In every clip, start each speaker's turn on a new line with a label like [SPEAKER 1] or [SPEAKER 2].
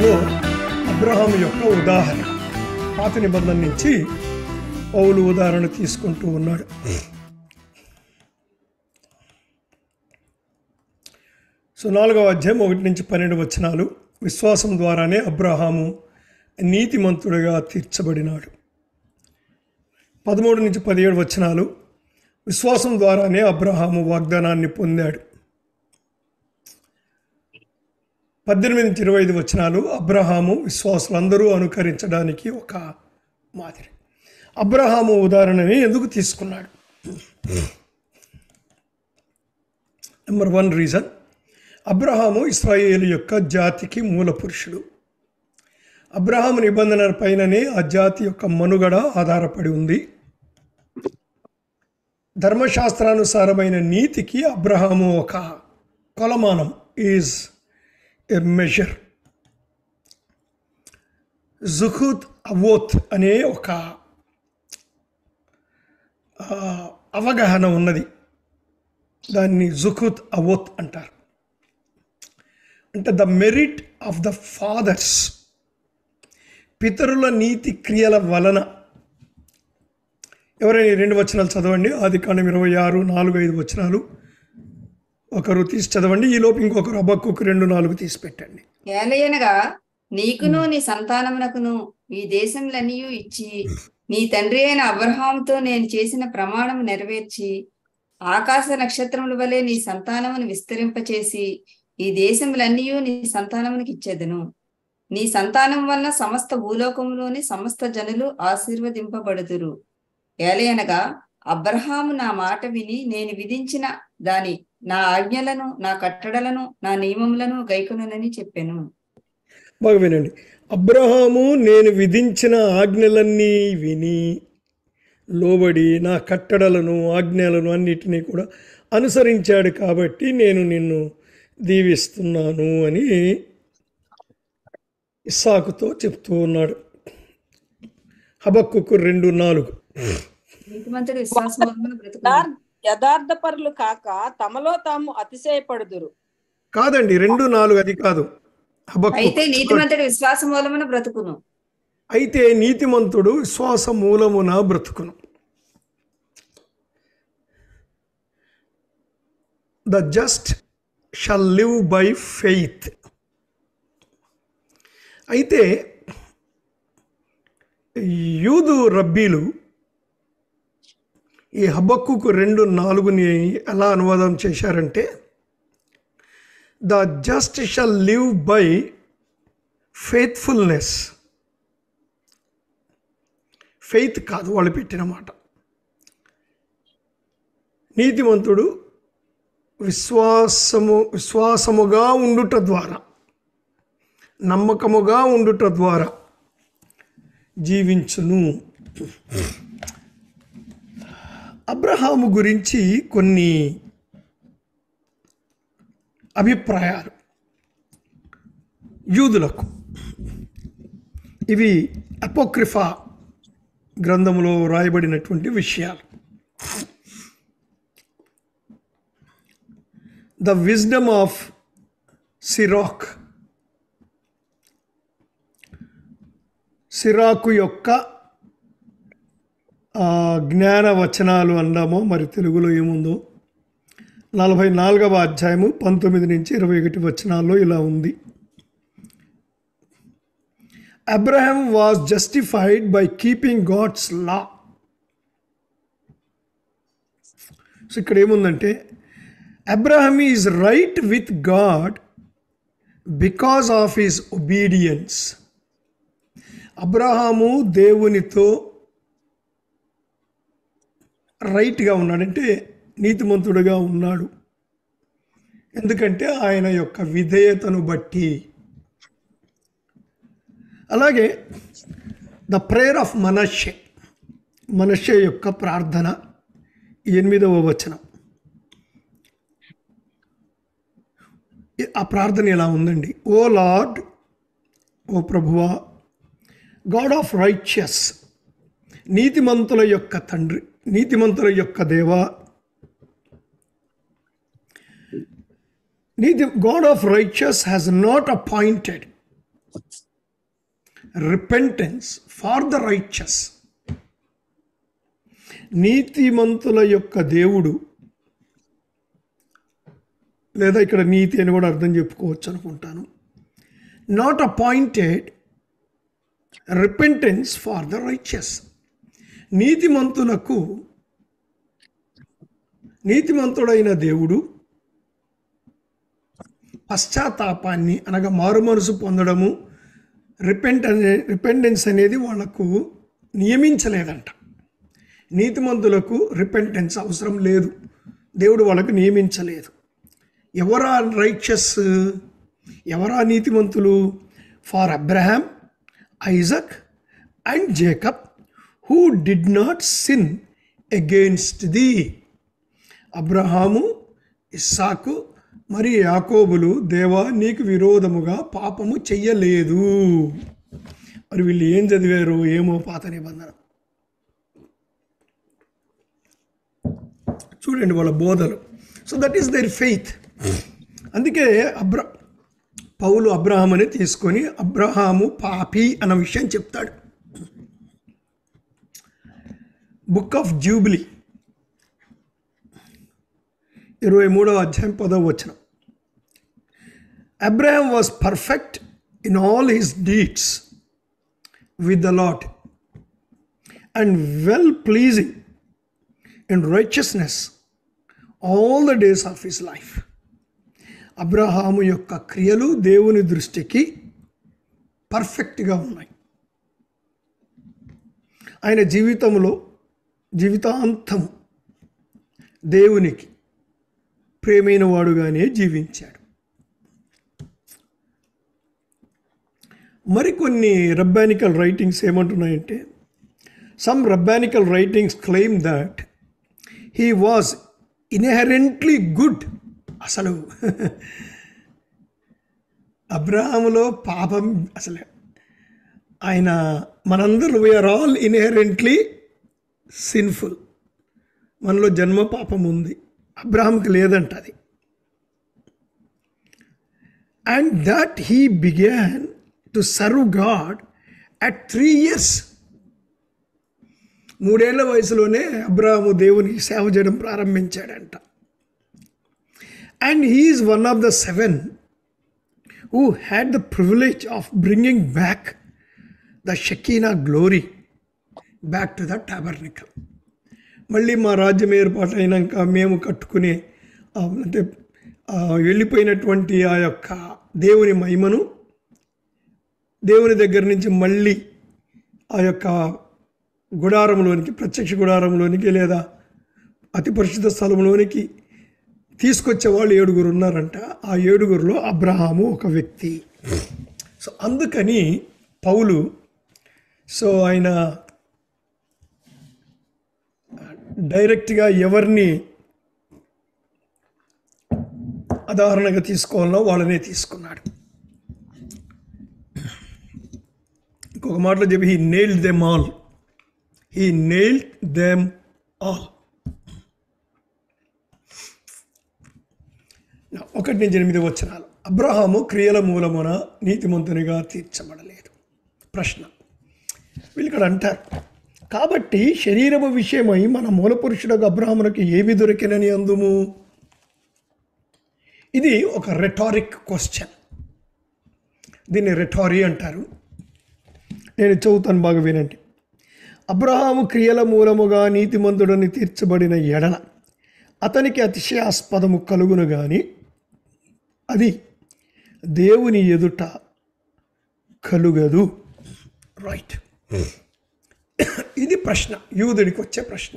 [SPEAKER 1] లో అబ్రహాము యొక్క ఉదాహరణ. పాత నిబంధన నుంచి పౌలు ఉదాహరణ తీసుకుంటూ ఉన్నాడు. సో 4వ అధ్యాయం 1-12 విశ్వాసం ద్వారానే అబ్రహాము నీతిమంతుడిగా తీర్చబడినాడు. 13-17 విశ్వాసం ద్వారానే అబ్రహాము వాగ్దానాన్ని పొందాడు. 18-25 అబ్రహాము విశ్వాసులందరూ అనుకరించడానికి ఒక మాదిరి. అబ్రహాము ఉదాహరణని ఎందుకు తీసుకున్నాడు? నెంబర్ 1 రీజన్, అబ్రహాము ఇశ్రాయేలు యొక్క జాతికి మూల పురుషుడు. అబ్రహాము నిబంధన పైననే ఆ జాతి యొక్క మనుగడ ఆధారపడి ఉంది. ధర్మశాస్త్రానుసారమైన నీతికి అబ్రహాము ఒక కొలమానం, ఈజ్ ఎ మెజర్. జుఖుత్ అవోత్ అనే ఒక అవగాహన ఉన్నది. దాన్ని జుఖుత్ అవోత్ అంటారు. అంటే the merit of the fathers, పితరుల నీతి క్రియల వలన. ఎవరైనా 2 వచనాలు చదవండి. ఆదికాండం 26, 4, 5 వచనాలు ఒకరు తీసి చదవండి. ఈలోపు ఇంకొకరు హబక్కూకు 2:4 తీసి పెట్టండి.
[SPEAKER 2] ఏలయనగా నీకును నీ సంతానమునకును ఈ దేశములన్నీ ఇచ్చి నీ తండ్రి అయిన అబ్రహాముతో నేను చేసిన ప్రమాణం నెరవేర్చి ఆకాశ నక్షత్రముల వలె నీ సంతానమును విస్తరింపచేసి ఈ దేశములన్నీ నీ సంతానమునికి ఇచ్చేదను. నీ సంతానం వలన సమస్త భూలోకములోని సమస్త జనులు ఆశీర్వదింపబడుదురు. ఏలయనగా అబ్రహాము నా మాట విని నేను విధించిన దాని నా ఆజ్ఞలను, నా కట్టడలను, నా నియమములను గైకొనునని చెప్పాను.
[SPEAKER 1] బాగా వినండి. అబ్రహాము నేను విధించిన ఆజ్ఞలన్నీ విని లోబడి నా కట్టడలను, ఆజ్ఞలను అన్నిటినీ కూడా అనుసరించాడు కాబట్టి నేను నిన్ను దీవిస్తున్నాను అని ఇస్సాకుతో చెప్తూ ఉన్నాడు. హబక్కూకు 2:4
[SPEAKER 2] నీతిమంతుడు విశ్వాసమున బ్రతుకును.
[SPEAKER 3] యథార్థపరులు కాక తమలో తాము అతిశయపడుదురు.
[SPEAKER 1] కాదండి, 2:4 అది కాదు.
[SPEAKER 2] అయితే నీతిమంతుడు విశ్వాస మూలమున బ్రతుకును.
[SPEAKER 1] అయితే నీతిమంతుడు విశ్వాస మూలమున బ్రతుకును. The just shall live by faith. అయితే యూదు రబ్బీలు ఈ హబక్కూకు 2:4 ఎలా అనువాదం చేశారంటే, the just shall live by faithfulness. Faith కాదు వాళ్ళు పెట్టిన మాట. నీతిమంతుడు విశ్వాసముగా ఉండుట ద్వారా, నమ్మకముగా ఉండుట ద్వారా జీవించును. అబ్రహాము గురించి కొన్ని అభిప్రాయాలు యూదులకు, ఇవి అపోక్రిఫా గ్రంథంలో రాయబడినటువంటి విషయాలు. ద విజ్డమ్ ఆఫ్ సిరాక్, సిరాకు యొక్క జ్ఞాన వచనాలు అన్నామో, మరి తెలుగులో ఏముందో, 44వ అధ్యాయము 19-21 వచనాల్లో ఇలా ఉంది. Abraham was justified by keeping God's law. So ఇక్కడ ఏముందంటే, Abraham is right with God because of his obedience. Abraham దేవునితో రైట్గా ఉన్నాడంటే నీతిమంతుడుగా ఉన్నాడు, ఎందుకంటే ఆయన యొక్క విధేయతను బట్టి. అలాగే ద ప్రేయర్ ఆఫ్ మనష్షే యొక్క ప్రార్థన 8వ వచనం. ఆ ప్రార్థన ఎలా ఉందండి? ఓ లార్డ్, ఓ ప్రభువా, గాడ్ ఆఫ్ రైచియస్, నీతిమంతుల యొక్క తండ్రి, నీతిమంతుల యొక్క దేవా, God of righteous has not appointed repentance for the righteous. నీతిమంతుల యొక్క దేవుడు, లేదా ఇక్కడ నీతి అని కూడా అర్థం చెప్పుకోవచ్చు అనుకుంటాను. Not appointed repentance for the righteous. నీతిమంతుడైన దేవుడు పశ్చాత్తాపాన్ని అనగా మారుమనసు పొందడము, రిపెంటెన్స్ అనేది వాళ్లకు నియమించలేదంట. నీతిమంతులకు రిపెంటెన్స్ అవసరం లేదు, దేవుడు వాళ్ళకు నియమించలేదు. ఎవరా రైచస్, ఎవరా నీతిమంతులు? For Abraham, Isaac and Jacob who did not sin against the. అబ్రహాము, ఇస్సాకు మరియు యాకోబులు దేవా నీకు విరోధముగా పాపము చెయ్యలేదు. మరి వీళ్ళు ఏం చదివారు ఏమో పాత నిబంధన. చూడండి వాళ్ళ బోధలు. So that is their faith. అందుకే పౌలు అబ్రహాముని తీసుకొని అబ్రహాము పాపి అన్న విషయం చెప్తాడు. బుక్ ఆఫ్ జూబిలీ 23వ అధ్యాయం 10వ వచనం. Abraham was perfect in all his deeds with the lord and well pleasing in righteousness all the days of his life. Abraham యొక్క క్రియలు దేవుని దృష్టికి పర్ఫెక్ట్గా ఉన్నాయి. ఆయన జీవితాంతం దేవునికి ప్రేమైన వాడుగానే జీవించాడు. మరికొన్ని రబ్బానికల్ రైటింగ్స్ ఏమంటున్నాయంటే, some rabbinical writings claim that he was inherently good. అసలు అబ్రహాములో పాపం అసలు ఆయన మనందరూ వీఆర్ ఆల్ ఇన్హెరెంట్లీ సిన్ఫుల్. మనలో జన్మ పాపం ఉంది, అబ్రహాంకి లేదంట అది. And that he began to serve God at 3 years. 3 ఏళ్ల వయసులోనే అబ్రహాము దేవునికి సేవ చేయడం ప్రారంభించాడంట. And he is one of the 7 who had the privilege of bringing back the Shekinah glory back to the tabernacle. మళ్ళీ మా రాజ్యం ఏర్పాటు అయినాక మేము కట్టుకునే అంటే వెళ్ళిపోయినటువంటి ఆ యొక్క దేవుని మహిమను దేవుని దగ్గర నుంచి మళ్ళీ ఆ యొక్క గుడారంలోనికి, ప్రత్యక్ష గుడారంలోనికి లేదా అతి పరిశుద్ధ స్థలంలోనికి తీసుకొచ్చే వాళ్ళు 7 ఉన్నారంట. ఆ 7లో అబ్రహాము ఒక వ్యక్తి. సో అందుకని పౌలు ఆయన డైరెక్ట్గా ఎవరిని ఉదాహరణగా తీసుకోవాలనో వాళ్ళనే తీసుకున్నాడు. ఇంకొక మాటలో చెప్పి he nailed them all. He nailed them all. 1-8 వచనాలు. అబ్రహాము క్రియల మూలమున నీతిమంతునిగా తీర్చబడలేదు. ప్రశ్న వీళ్ళు ఇక్కడ అంటారు, కాబట్టి శరీరము విషయమై మన మూలపురుషుడు అబ్రహామునకు ఏమి దొరికినని అందుము. ఇది ఒక రెటారిక్ క్వశ్చన్. దీన్ని రెటారీ అంటారు. నేను చదువుతాను, బాగా వినండి. అబ్రహాము క్రియల మూలముగా నీతిమంతుడని తీర్చబడిన ఎడల అతనికి అతిశయాస్పదము కలుగును గాని అది దేవుని ఎదుట కలుగదు. రైట్. ఇది ప్రశ్న, యూదుడికి వచ్చే ప్రశ్న.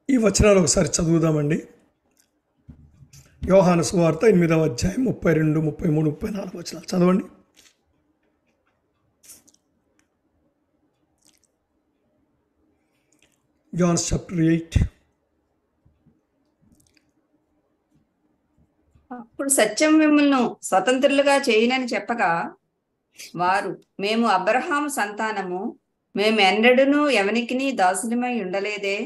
[SPEAKER 1] ఈ వచనాలు ఒకసారి చదువుదామండి. యోహాను సువార్త 8వ అధ్యాయం 32, 33, 34 వచనాలు చదవండి. John chapter 8.
[SPEAKER 2] అప్పుడు సత్యం మిమ్మల్ని స్వతంత్రులుగా చేయనని చెప్పగా వారు, మేము అబ్రహాము సంతానము, మేము ఎన్నడూను ఎవనికిని దాసులమై ఉండలేదే,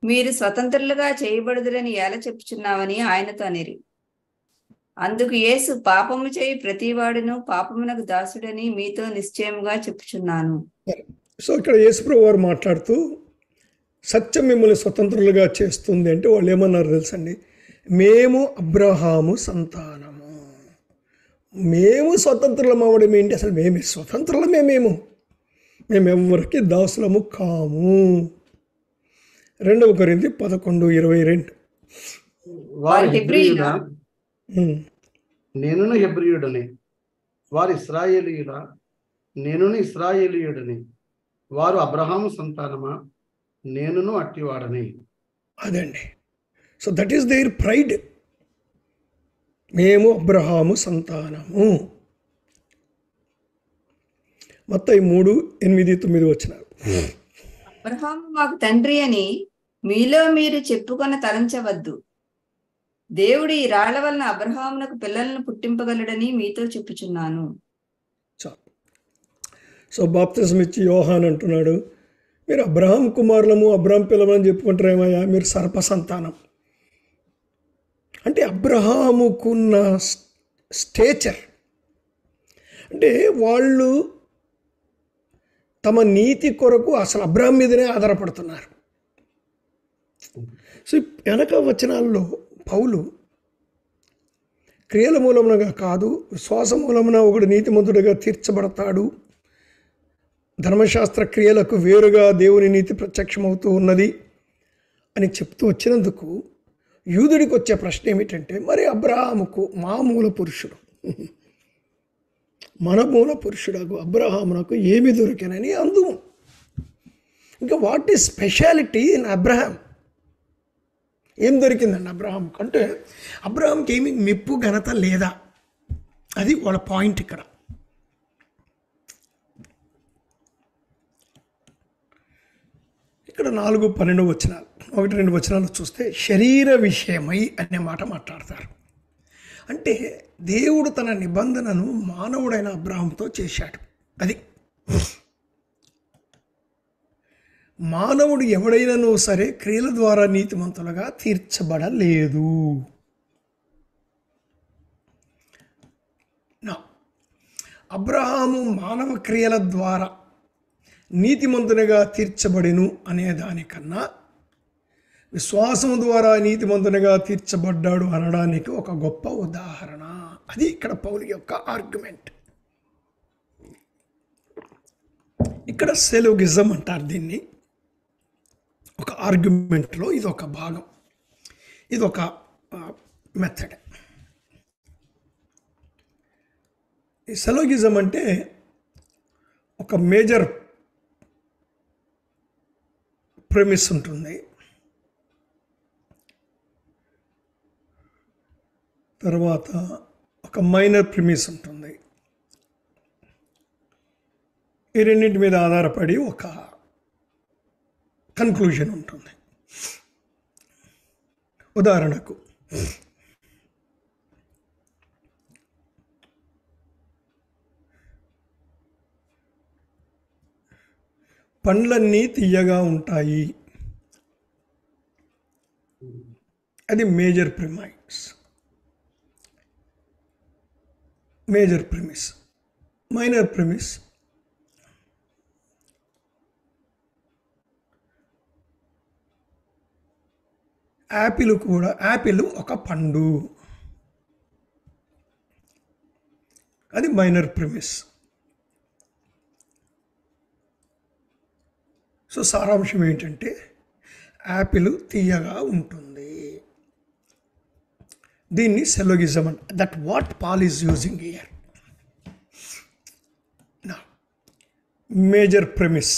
[SPEAKER 2] మీరు స్వతంత్రులుగా చేయబడుదురని ఎలా చెప్పుచున్నావని ఆయనతో అనిరి. అందుకు యేసు, పాపము చేయి ప్రతివాడును పాపమునకు దాసుడని మీతో నిశ్చయముగా చెప్పుచున్నాను.
[SPEAKER 1] సో ఇక్కడ యేసుప్రభు వారు మాట్లాడుతూ సత్యం మిమ్మల్ని స్వతంత్రులుగా చేస్తుంది అంటే వాళ్ళు ఏమన్నారు తెలుసండి? మేము అబ్రహాము సంతానము. మేము స్వతంత్రులం అవ్వడం ఏంటి? అసలు మేమే స్వతంత్రులమే. మేమెవ్వరికి దాసులము కాము. 2 కొరింథీ 11:22.
[SPEAKER 4] వారు హెబ్రీయుడా, నేనును హెబ్రీయుడని. వారు ఇశ్రాయేలీయుడా, నేనును ఇశ్రాయేలీయుడని. వారు అబ్రహాము సంతానమా, నేనును అట్టివాడని.
[SPEAKER 1] అదండి. So that is their pride. మేము అబ్రహాము సంతానము. మత్తయి 3:8-9 వచనాలు.
[SPEAKER 2] అబ్రహాము మాకు తండ్రి అని మీలో మీరు చెప్పుకొని తలంచవద్దు. దేవుడు ఈ రాళ్ల వలన అబ్రహామునకు పిల్లలను పుట్టింపగలడని మీతో చెప్పుచున్నాను.
[SPEAKER 1] సో బాప్తిజం ఇచ్చి యోహాన్ అంటున్నాడు, మీరు అబ్రహాం కుమారులము, అబ్రహాం పిల్లలని చెప్పుకుంటారేమయ్యా, మీరు సర్ప సంతానం. అంటే అబ్రహాముకున్న స్టేచర్ అంటే వాళ్ళు తమ నీతి కొరకు అసలు అబ్రహాం మీదనే ఆధారపడుతున్నారు. సో వెనక వచనాల్లో పౌలు క్రియల మూలమునగా కాదు, విశ్వాస మూలమున ఒకడు నీతిమంతుడిగా తీర్చబడతాడు, ధర్మశాస్త్ర క్రియలకు వేరుగా దేవుని నీతి ప్రత్యక్షమవుతూ ఉన్నది అని చెప్తూ వచ్చినందుకు యూదుడికి వచ్చే ప్రశ్న ఏమిటంటే, మరి అబ్రహాముకు మా మూల పురుషుడు, మన మూల పురుషుడు అబ్రహామునకు ఏమి దొరికినని అందు. ఇంకా what is speciality in Abraham? ఏం దొరికిందండి అబ్రహాంకి? అంటే అబ్రహాంకి ఏమి మెప్పు ఘనత లేదా? అది వాళ్ళ పాయింట్ ఇక్కడ. ఇక్కడ 4:12 వచనాలు, 1-2 వచనాలు చూస్తే శరీర విషయమై అనే మాట మాట్లాడతారు. అంటే దేవుడు తన నిబంధనను మానవుడైన అబ్రహాంతో చేశాడు. అది మానవుడు ఎవడైనానో సరే క్రియల ద్వారా నీతిమంతులుగా తీర్చబడలేదు. అబ్రహాము మానవ క్రియల ద్వారా నీతిమంతునిగా తీర్చబడిను అనే దానికన్నా విశ్వాసం ద్వారా నీతిమంతునిగా తీర్చబడ్డాడు అనడానికి ఒక గొప్ప ఉదాహరణ. అది ఇక్కడ పౌలు యొక్క ఆర్గ్యుమెంట్. ఇక్కడ సెలోగిజం అంటారు దీన్ని. ఒక ఆర్గ్యుమెంట్లో ఇది ఒక భాగం, ఇది ఒక మెథడ్. ఈ సెలోగిజం అంటే ఒక మేజర్ ప్రెమిస్ ఉంటుంది, తర్వాత ఒక మైనర్ ప్రిమిస్ ఉంటుంది. ఈ రెండింటి మీద ఆధారపడి ఒక కన్క్లూజన్ ఉంటుంది. ఉదాహరణకు పండ్లన్నీ తీయగా ఉంటాయి, అది major premise. Minor premise apple ఒక పండు, అది మైనర్ ప్రిమిస్. సో సారాంశం ఏంటంటే యాపిల్ తీయగా ఉంటుంది. దీన్ని సెలోగిజం అంట. That what Paul is using here. Major premise,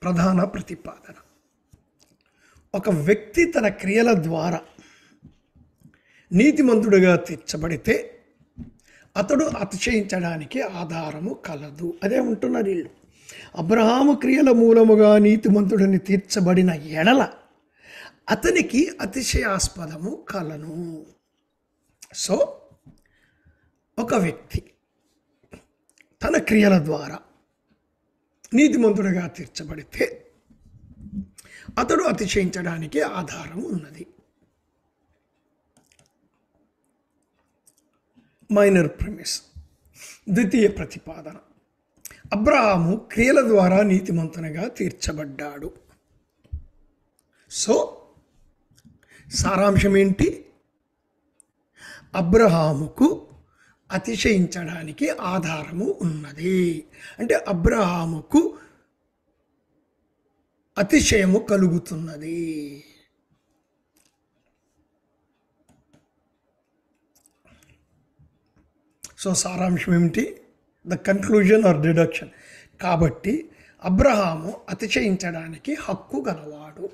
[SPEAKER 1] ప్రధాన ప్రతిపాదన. ఒక వ్యక్తి తన క్రియల ద్వారా నీతిమంతుడిగా తీర్చబడితే అతడు అతిశయించడానికి ఆధారము కలదు. అదే ఉంటున్నారు వీళ్ళు. అబ్రహాము క్రియల మూలముగా నీతిమంతుడిని తీర్చబడిన ఎడల అతనికి అతిశయాస్పదము కలను. సో ఒక వ్యక్తి తన క్రియల ద్వారా నీతిమంతుడిగా తీర్చబడితే అతడు అతిశయించడానికి ఆధారం ఉన్నది. Minor premise. ద్వితీయ ప్రతిపాదన. అబ్రహాము క్రియల ద్వారా నీతిమంతునిగా తీర్చబడ్డాడు. సో సారాంశం ఏంటి? అబ్రహాముకు అతిశయించడానికి ఆధారము ఉన్నది. అంటే అబ్రహాముకు అతిశయము కలుగుతున్నది. సో సారాంశం ఏమిటి? The conclusion or deduction. కాబట్టి అబ్రహాము అతిశయించడానికి హక్కు గలవాడు.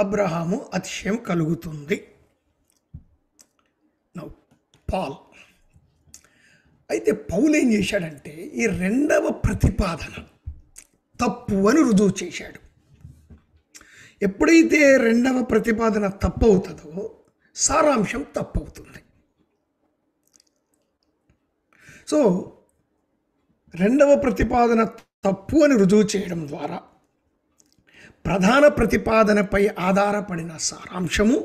[SPEAKER 1] అబ్రహాము అతిశయం కలుగుతుంది. Now Paul. అయితే పౌలు ఏం చేశాడంటే ఈ రెండవ ప్రతిపాదన తప్పు అని రుజువు చేశాడు. ఎప్పుడైతే రెండవ ప్రతిపాదన తప్పు అవుతుందో సారాంశం తప్పు అవుతుంది. సో రెండవ ప్రతిపాదన తప్పు అని రుజువు చేయడం ద్వారా ప్రధాన ప్రతిపాదనపై ఆధారపడిన సారాంశము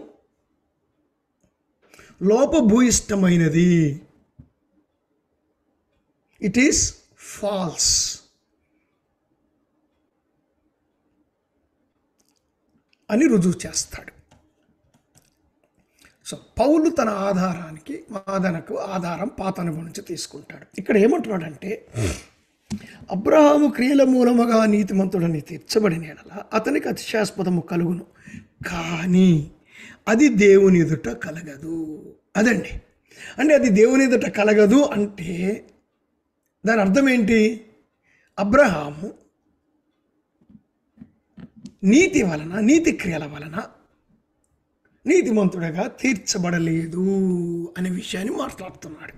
[SPEAKER 1] లోపభూయిష్టమైనది. It is false. అని రుజువు చేస్తాడు. సో పౌలు తన వాదనకు ఆధారం పాత అనుభవం నుంచి తీసుకుంటాడు. ఇక్కడ ఏమంటున్నాడంటే అబ్రహాము క్రియల మూలముగా నీతిమంతుడని తీర్చబడిన యెడల అతనికి అతిశయాస్పదము కలుగును, కానీ అది దేవుని ఎదుట కలగదు. అదండి. అంటే అది దేవుని ఎదుట కలగదు అంటే దాని అర్థం ఏంటి? అబ్రహాము నీతి క్రియల వలన నీతిమంతుడిగా తీర్చబడలేదు అనే విషయాన్ని మాట్లాడుతున్నాడు.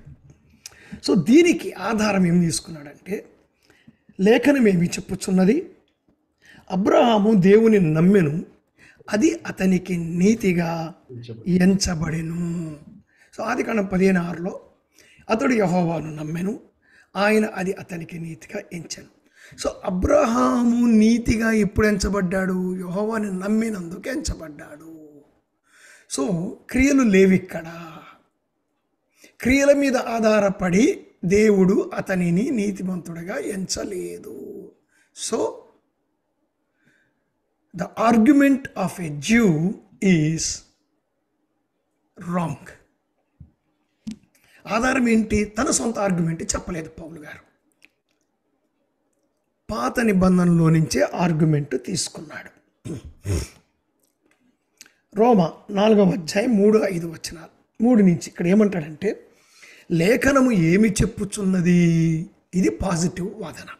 [SPEAKER 1] సో దీనికి ఆధారం ఏం తీసుకున్నాడంటే లేఖనం ఏమి చెప్పుచున్నది? అబ్రహాము దేవుని నమ్మెను, అది అతనికి నీతిగా ఎంచబడెను. సో ఆదికాండం 15:6 అతడు యెహోవాను నమ్మెను, ఆయన అది అతనికి నీతిగా ఎంచెను. సో అబ్రహాము నీతిగా ఎప్పుడు ఎంచబడ్డాడు? యెహోవాని నమ్మినందుకు ఎంచబడ్డాడు. సో క్రియలు లేవిక్కడ. క్రియల మీద ఆధారపడి దేవుడు అతనిని నీతిమంతుడిగా ఎంచలేదు. So the argument of a Jew is wrong. ఆధారం ఏంటి? తన సొంత ఆర్గ్యుమెంట్ చెప్పలేదు పౌలు గారు. పాత నిబంధనలో నుంచే ఆర్గ్యుమెంట్ తీసుకున్నాడు. రోమా 4:3-5 నుంచి ఇక్కడ ఏమంటాడంటే లేఖనము ఏమి చెప్పుచున్నది? ఇది పాజిటివ్ వాదన.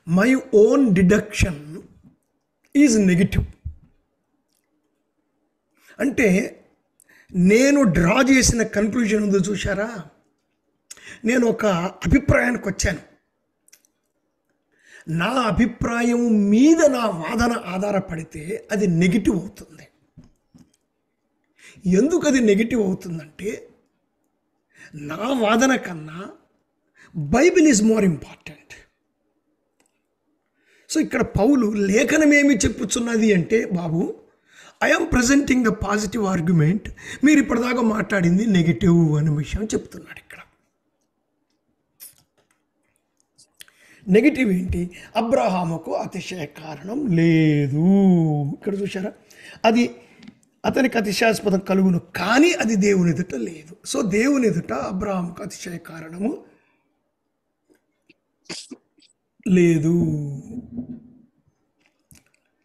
[SPEAKER 1] My own deduction is negative. అంటే నేను డ్రా చేసిన కన్క్లూజన్ ఉందో చూసారా? నేను ఒక అభిప్రాయానికి వచ్చాను. నా అభిప్రాయం మీద నా వాదన ఆధారపడితే అది నెగిటివ్ అవుతుంది. ఎందుకు అది నెగిటివ్ అవుతుందంటే నా వాదన కన్నా Bible is more important. So ఇక్కడ పౌలు లేఖనం ఏమి చెప్పుచున్నది అంటే, బాబు I'm presenting the positive argument, మీరు ఇప్పటిదాకా మాట్లాడింది నెగిటివ్ అనే విషయం చెప్తున్నాడు. ఇక్కడ నెగిటివ్ ఏంటి? అబ్రహాముకు అతిశయ కారణం లేదు. ఇక్కడ చూసారా? అది అతనికి అతిశయాస్పదం కలుగును, కానీ అది దేవుని ఎదుట లేదు. సో దేవుని ఎదుట అబ్రహాముకు అతిశయ కారణము లేదు.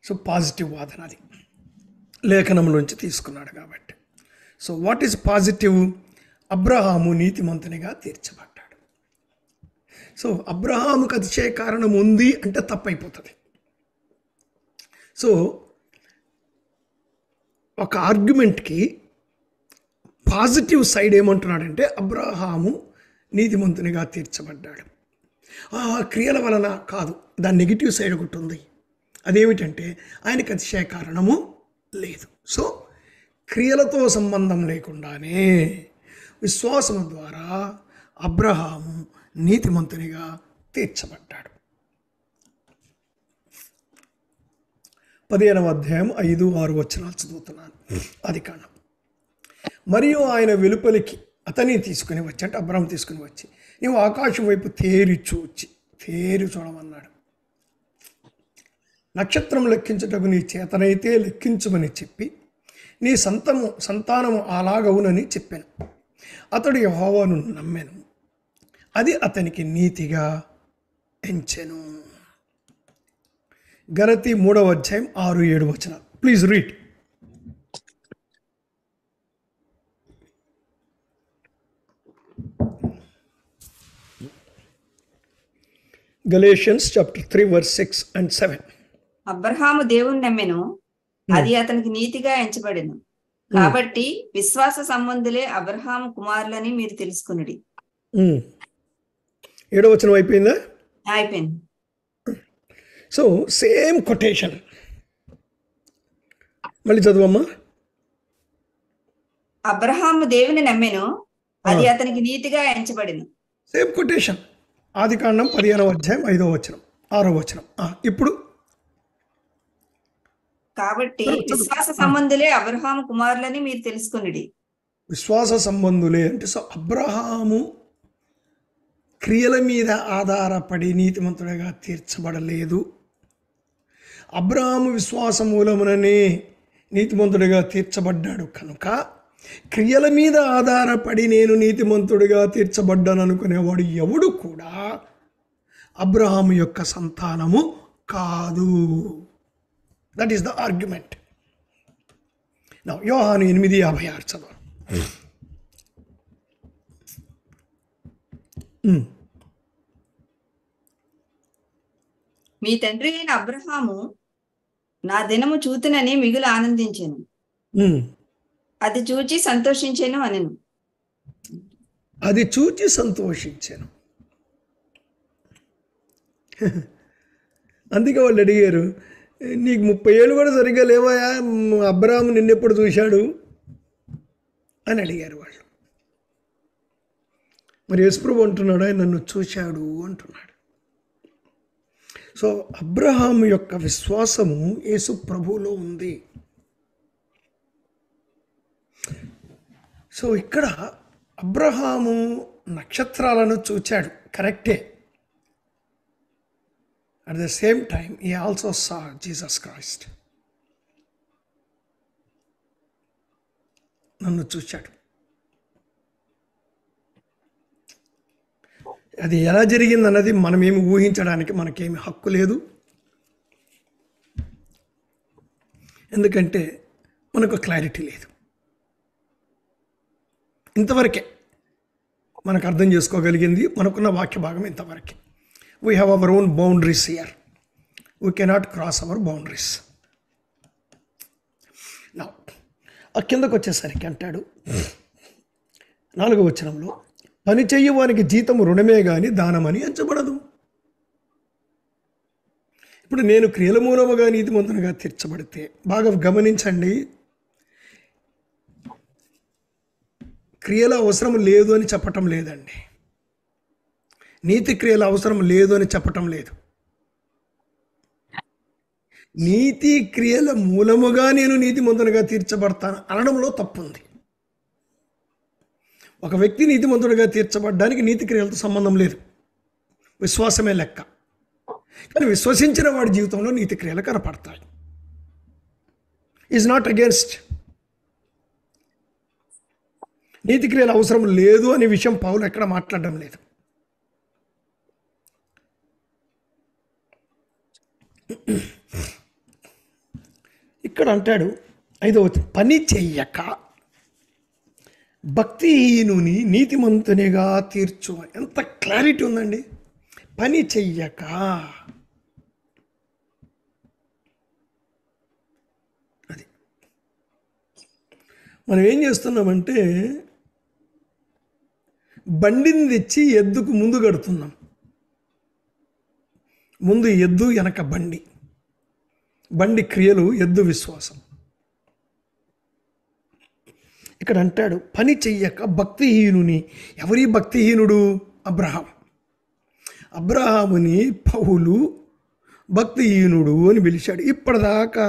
[SPEAKER 1] సో పాజిటివ్ వాదన అది లేఖనంలోంచి తీసుకున్నాడు కాబట్టి. So what is positive? అబ్రహాము నీతిమంతునిగా తీర్చబడ్డాడు. సో అబ్రహాముకు అతిశయ కారణం ఉంది అంటే తప్పైపోతుంది. సో ఒక ఆర్గ్యుమెంట్కి పాజిటివ్ సైడ్ ఏమంటున్నాడంటే అబ్రహాము నీతిమంతునిగా తీర్చబడ్డాడు. ఆ క్రియల వలన కాదు, దాని నెగిటివ్ సైడ్ ఒకటి ఉంది. అదేమిటంటే ఆయనకి అతిశయ కారణము లేదు. సో క్రియలతో సంబంధం లేకుండానే విశ్వాసం ద్వారా అబ్రహాము నీతిమంతునిగా తీర్చబడ్డాడు. 15వ అధ్యాయం 5, 6 వచనాలు చదువుతున్నాను. ఆదికాండం. మరియు ఆయన వెలుపలికి అతని తీసుకుని వచ్చి, అంటే అబ్రాహాం తీసుకుని వచ్చి, నీవు ఆకాశం వైపు తేరి చూడమన్నాడు. నక్షత్రం లెక్కించుటకు నీ చేతనైతే లెక్కించుమని చెప్పి, నీ సంతానము అలాగవునని చెప్పాను. అతడు యెహోవాను నమ్మెను, అది అతనికి నీతిగా ఎంచెను. గలతీ 3వ అధ్యాయం 6, 7 వచనాలు. Please read. Galatians chapter 3 verse 6 and 7.
[SPEAKER 2] Abraham దేవుని నమ్మెను, అది అతనికి నీతిగా ఎంచబడెను. కాబట్టి విశ్వాస సంబంధులే అబ్రహాము కుమారులని మీరు తెలుసుకునుడి.
[SPEAKER 1] 7వ వచనం అయిపోయిందా?
[SPEAKER 2] అయిపోయింది.
[SPEAKER 1] సో సేమ్ కొటేషన్ మళ్ళీ చదువమ్మా.
[SPEAKER 2] అబ్రహాము దేవుని నమ్మెను, అది అతనికి నీతిగా ఎంచబడెను.
[SPEAKER 1] Same quotation. ఆదికాండం 15వ అధ్యాయం 5వ వచనం, 6వ వచనం. ఇప్పుడు
[SPEAKER 2] కాబట్టి విశ్వాస సంబంధులే అబ్రహాము కుమారులని మీరు తెలుసుకునుడి.
[SPEAKER 1] విశ్వాస సంబంధులే అంటే అబ్రహాము క్రియల మీద ఆధారపడి నీతిమంతుడిగా తీర్చబడలేదు. అబ్రహాము విశ్వాస మూలముననే నీతిమంతుడిగా తీర్చబడ్డాడు కనుక క్రియల మీద ఆధారపడి నేను నీతిమంతుడిగా తీర్చబడ్డాను అనుకునేవాడు ఎవడు కూడా అబ్రహాము యొక్క సంతానము కాదు. That is the argument. Now యోహాను 8:56 చదవండి.
[SPEAKER 2] మీ తండ్రి అయిన అబ్రహాము నా దినము చూతునని మిగులు ఆనందించెను, అది చూచి సంతోషించెను అనెను.
[SPEAKER 1] అది చూచి సంతోషించాను. అందుకే వాళ్ళు అడిగారు, నీకు 30 ఏళ్ళు కూడా సరిగ్గా లేవాయా, అబ్రహాము నిన్నెప్పుడు చూశాడు అని అడిగారు వాళ్ళు. మరి యేసుప్రభు అంటున్నాడు, ఆయన నన్ను చూశాడు అంటున్నాడు. సో అబ్రహాము యొక్క విశ్వాసము యేసు ప్రభువులో ఉంది. సో ఇక్కడ అబ్రహాము నక్షత్రాలను చూచాడు, కరెక్టే. At the same time he also saw Jesus Christ. నన్ను చూశాడు. అది ఎలా జరిగిందన్నది మనమేమి ఊహించడానికి మనకేమి హక్కు లేదు. ఎందుకంటే మనకు క్లారిటీ లేదు. ఇంతవరకే మనకు అర్థం చేసుకోగలిగింది, మనకున్న వాక్య భాగం ఇంతవరకే. We have our own boundaries here. We cannot cross our boundaries. నా ఆ కిందకు వచ్చేసరికి అంటాడు 4వ వచనంలో, పని చెయ్యవానికి జీతము రుణమే గాని దానమని ఎంచబడదు. ఇప్పుడు నేను క్రియల మూలముగా నీతిమంతునిగా తీర్చబడితే, బాగా గమనించండి, క్రియల అవసరం లేదు అని చెప్పటం లేదండి. నీతి క్రియల అవసరం లేదు అని చెప్పటం లేదు. నీతి క్రియల మూలముగా నేను నీతిమంతునిగా తీర్చబడతాను అనడంలో తప్పుంది. ఒక వ్యక్తి నీతిమంతుడిగా తీర్చబడ్డానికి నీతి క్రియలతో సంబంధం లేదు, విశ్వాసమే లెక్క. కానీ విశ్వసించిన వాడి జీవితంలో నీతి క్రియలు కనపడతాయి. Is not against. నీతి క్రియల అవసరం లేదు అనే విషయం పౌలు ఎక్కడ మాట్లాడడం లేదు. ఇక్కడ అంటాడు 5వ వచనం, పని చెయ్యక భక్తిహీనుని నీతిమంతునిగా తీర్చు. ఎంత క్లారిటీ ఉందండి. పని చెయ్యక. అది మనం ఏం చేస్తున్నామంటే, బండిని తెచ్చి ఎద్దుకు ముందు కడుతున్నాం. ముందు ఎద్దు, వెనక బండి. బండి క్రియలు, ఎద్దు విశ్వాసం. ఇక్కడ అంటాడు పని చెయ్యక భక్తిహీనుని. ఎవరి భక్తిహీనుడు? అబ్రహాం. అబ్రహాముని పౌలు భక్తిహీనుడు అని పిలిచాడు. ఇప్పటిదాకా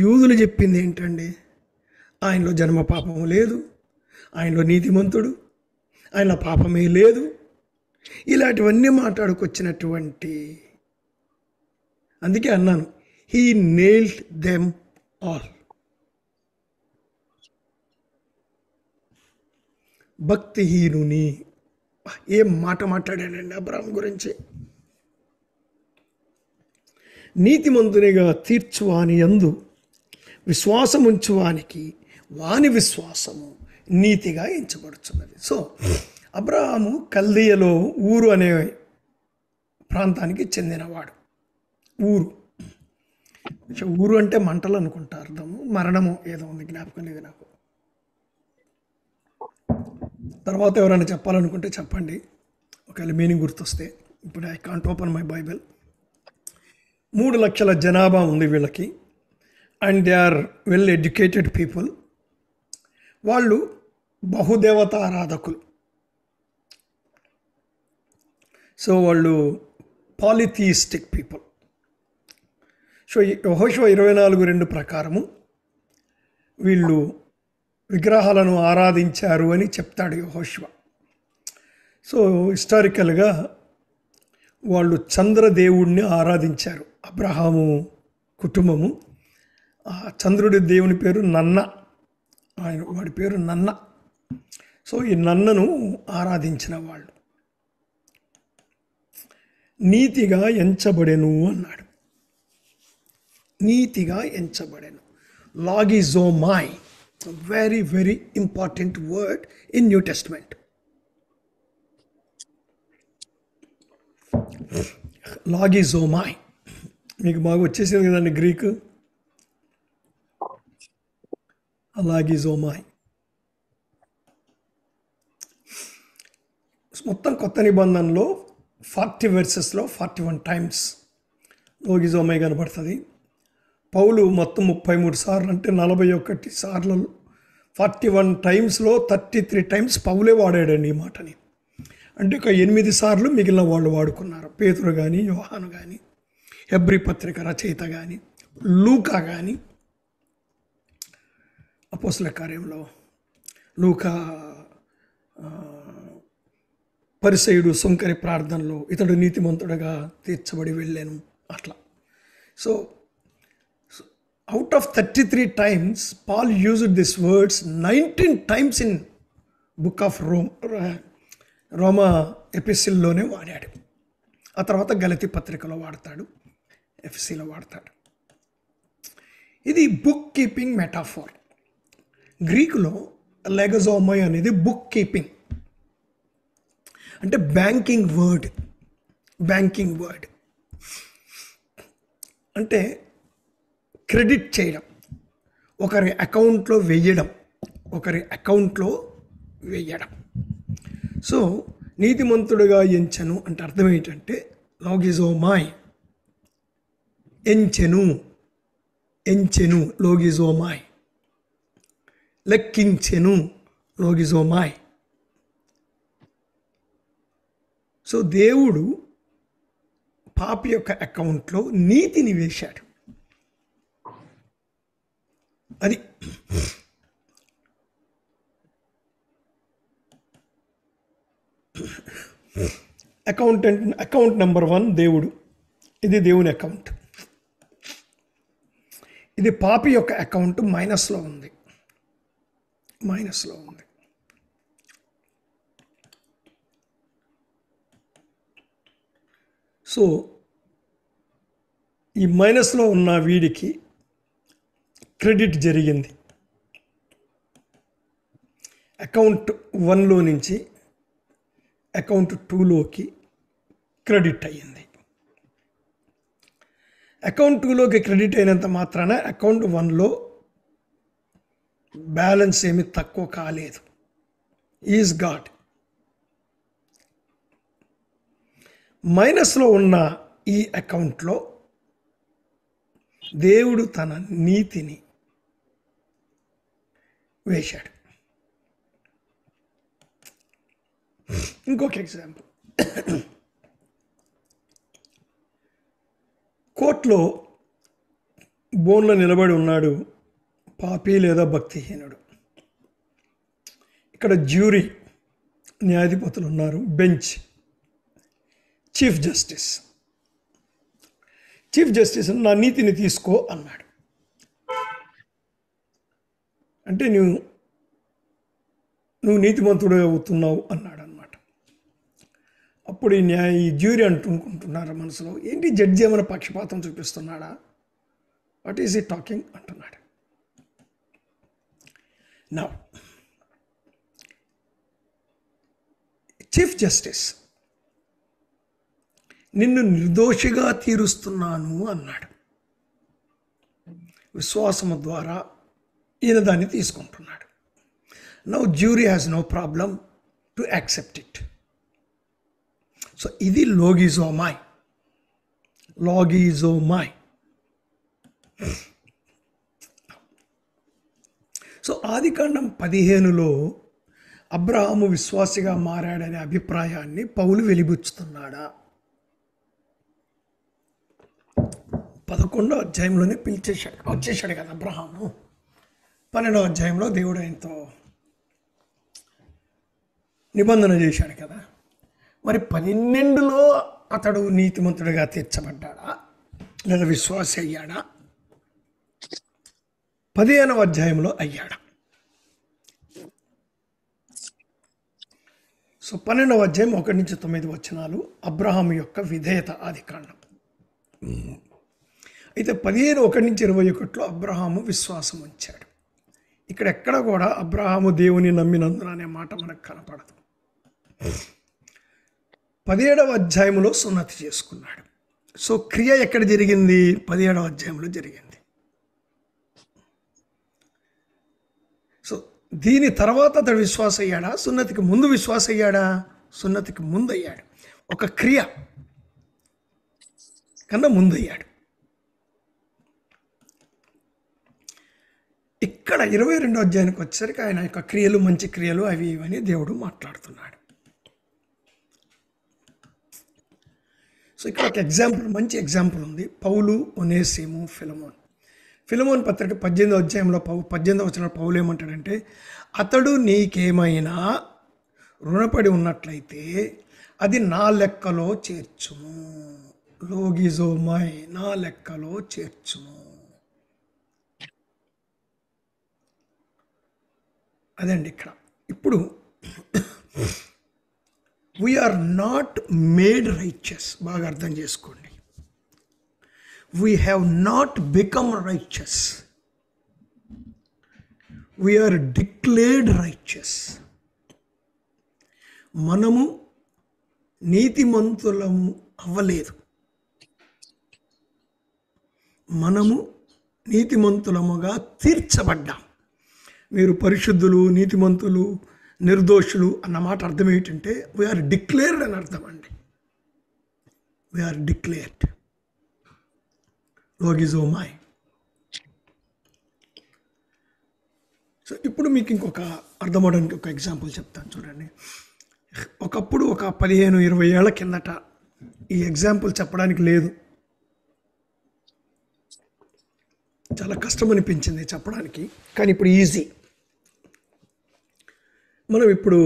[SPEAKER 1] యూదులు చెప్పింది ఏంటండి? ఆయనలో జన్మ పాపము లేదు, ఆయనలో నీతిమంతుడు, ఆయనలో పాపమే లేదు, ఇలాంటివన్నీ మాట్లాడుకొచ్చినటువంటి, అందుకే అన్నాను, హీ నేల్డ్ దెమ్ ఆల్. భక్తిహీనుని, ఏం మాట మాట్లాడాడండి అబ్రాహాము గురించి. నీతిమంతునిగా తీర్చువాని యందు విశ్వాసముంచువానికి వాని విశ్వాసము నీతిగా ఎంచబడుచున్నది. సో అబ్రాహాము కల్దీయలో ఊరు అనే ప్రాంతానికి చెందినవాడు. ఊరు అంటే మంటలు అనుకుంటా అర్థము, మరణము ఏదో ఉంది, జ్ఞాపకం లేదు నాకు. తర్వాత ఎవరైనా చెప్పాలనుకుంటే చెప్పండి, ఒకవేళ మీనింగ్ గుర్తొస్తే. ఇప్పుడు I can't open my Bible. 3 లక్షల జనాభా ఉంది వీళ్ళకి, and they are well educated people. వాళ్ళు బహుదేవత ఆరాధకులు. సో వాళ్ళు పాలిథియిస్టిక్ పీపుల్. సో యెహోషువ 24:2 ప్రకారము వీళ్ళు విగ్రహాలను ఆరాధించారు అని చెప్తాడు యెహోషువ. సో హిస్టారికల్గా వాళ్ళు చంద్రదేవుడిని ఆరాధించారు. అబ్రహాము కుటుంబము, ఆ చంద్రుడి దేవుని పేరు నన్న, వాడి పేరు నన్న. సో ఈ నన్నను ఆరాధించిన వాళ్ళు. నీతిగా ఎంచబడెను అన్నాడు. నీతిగా ఎంచబడెను. లాగిజోమాయ్, very very important word in New Testament. లాగిజోమాయ్ మీకు బాగా వచ్చేసింది కదండి గ్రీకు. లాగిజోమాయ్ మొత్తం కొత్త నిబంధనలో 40 వెర్సెస్లో 41 టైమ్స్ లాగిజోమాయ్ కనబడుతుంది. పౌలు మొత్తం 33 సార్లు, అంటే 41 సార్లు 41 టైమ్స్లో 33 టైమ్స్ పౌలే వాడాడండి ఈ మాటని. అంటే ఒక 8 సార్లు మిగిలిన వాళ్ళు వాడుకున్నారు. పేతురు కానీ, యోహాను కానీ, హెబ్రీ పత్రిక రచయిత కానీ, లూకా కానీ, అపోస్తల కార్యంలో లూకా పరిసయుడు సుంకరి ప్రార్థనలో ఇతడు నీతిమంతుడుగా తీర్చబడి వెళ్ళాను అట్లా. So out of 33 times Paul used this words 19 times in book of రోమా ఎపిసిల్లోనే వాడాడు. ఆ తర్వాత గలతీ పత్రికలో వాడతాడు, ఎఫ్సిలో వాడతాడు. ఇది బుక్ కీపింగ్ మెటాఫోర్. గ్రీకులో లెగజోమై అనేది బుక్ కీపింగ్, అంటే బ్యాంకింగ్ వర్డ్. బ్యాంకింగ్ వర్డ్ అంటే క్రెడిట్ చేయడం, ఒకరి అకౌంట్లో వెయ్యడం, ఒకరి అకౌంట్లో వెయ్యడం. సో నీతిమంతుడుగా ఎంచెను అంటే అర్థం ఏంటంటే లాగిజోమాయ్, ఎంచెను, ఎంచెను లోగిజోమాయ్, లెక్కించెను లోగిజోమాయ్. సో దేవుడు పాపి యొక్క అకౌంట్లో నీతిని వేశాడు. అది అకౌంట్ నెంబర్ 1 దేవుడు. ఇది దేవుని అకౌంట్. ఇది పాపి యొక్క అకౌంట్ మైనస్లో ఉంది, మైనస్లో ఉంది. సో ఈ మైనస్లో ఉన్న వీడికి క్రెడిట్ జరిగింది. అకౌంట్ 1లో నుంచి అకౌంట్ 2లోకి క్రెడిట్ అయ్యింది. అకౌంట్ 2లోకి క్రెడిట్ అయినంత మాత్రాన అకౌంట్ 1లో బ్యాలెన్స్ ఏమి తక్కువ కాలేదు. Is God. మైనస్లో ఉన్న ఈ అకౌంట్లో దేవుడు తన నీతిని వేశాడు. ఇంకొక ఎగ్జాంపుల్, కోర్టులో బోన్లో నిలబడి ఉన్నాడు పాపి లేదా భక్తిహీనుడు. ఇక్కడ జ్యూరీ న్యాయాధిపతులు ఉన్నారు, bench, chief justice. Chief justice నా నీతిని తీసుకో అన్నాడు. అంటే నువ్వు నీతిమంతుడు అవుతున్నావు అన్నాడు అన్నమాట. అప్పుడు ఈ జ్యూరీ అంటుకుంటున్నారు మనసులో, ఏంటి జడ్జి ఏమైనా పక్షపాతం చూపిస్తున్నాడా, వాట్ ఈజ్ ఈ టాకింగ్ అంటున్నాడు. నా చీఫ్ జస్టిస్ నిన్ను నిర్దోషిగా తీరుస్తున్నాను అన్నాడు. విశ్వాసము ద్వారా ఈయన దాన్ని తీసుకుంటున్నాడు. Now Jewry has no problem to accept it. So ఇది లోగిజోమాయ్. సో ఆదికాండం 15లో అబ్రహాము విశ్వాసిగా మారాడనే అభిప్రాయాన్ని పౌలు వెలిబుచ్చుతున్నాడా? 11వ అధ్యాయంలోనే వచ్చేసాడు కదా అబ్రహాము. 12వ అధ్యాయంలో దేవుడు ఆయనతో నిబంధన చేశాడు కదా. మరి 12లో అతడు నీతిమంతుడిగా తీర్చబడ్డాడా లేదా విశ్వాసి అయ్యాడా? 15వ అధ్యాయంలో అయ్యాడా? సో 12వ అధ్యాయం 1-9 వచనాలు అబ్రహాము యొక్క విధేయత ఆదికాండం. అయితే 15:1-21 అబ్రహాము విశ్వాసం ఉంచాడు. ఇక్కడ ఎక్కడ కూడా అబ్రహాము దేవుని నమ్మినందున అనే మాట మనకు కనపడదు. 17వ అధ్యాయంలో సున్నతి చేసుకున్నాడు. సో క్రియ ఎక్కడ జరిగింది? 17వ అధ్యాయంలో జరిగింది. సో దీని తర్వాత అతడు విశ్వాస అయ్యాడా? సున్నతికి ముందు విశ్వాస అయ్యాడా? సున్నతికి ముందు అయ్యాడు. ఒక క్రియ కన్నా ముందు అయ్యాడు. ఇక్కడ 22వ అధ్యాయానికి వచ్చేసరికి ఆయన యొక్క క్రియలు, మంచి క్రియలు అవి ఇవని దేవుడు మాట్లాడుతున్నాడు. సో ఇక్కడ ఒక ఎగ్జాంపుల్, మంచి ఎగ్జాంపుల్ ఉంది. పౌలు, ఒనేసిము, ఫిలమోన్ పత్రిక 18వ అధ్యాయంలో 18వ వచనంలో పౌలు ఏమంటాడంటే, అతడు నీకేమైనా రుణపడి ఉన్నట్లయితే అది నా లెక్కలో చేర్చుము. లోగిజోమై, నా లెక్కలో చేర్చుము. అదండి ఇక్కడ. ఇప్పుడు వీఆర్ నాట్ మేడ్ రైచియస్. బాగా అర్థం చేసుకోండి. We have not become righteous. We are declared righteous. మనము నీతిమంతులము అవ్వలేదు. మనము నీతిమంతులముగా తీర్చబడ్డాం. మీరు పరిశుద్ధులు, నీతిమంతులు, నిర్దోషులు అన్న మాట అర్థం ఏంటంటే వీఆర్ డిక్లేర్డ్ అని అర్థం అండి. We are declared. లోగిజోమాయ్. సో ఇప్పుడు మీకు ఇంకొక అర్థమవడానికి ఒక ఎగ్జాంపుల్ చెప్తాను చూడండి. ఒకప్పుడు ఒక 15-20 ఏళ్ల కిందట ఈ ఎగ్జాంపుల్ చెప్పడానికి లేదు. చాలా కష్టం అనిపించింది చెప్పడానికి, కానీ ఇప్పుడు ఈజీ. మనం ఇప్పుడు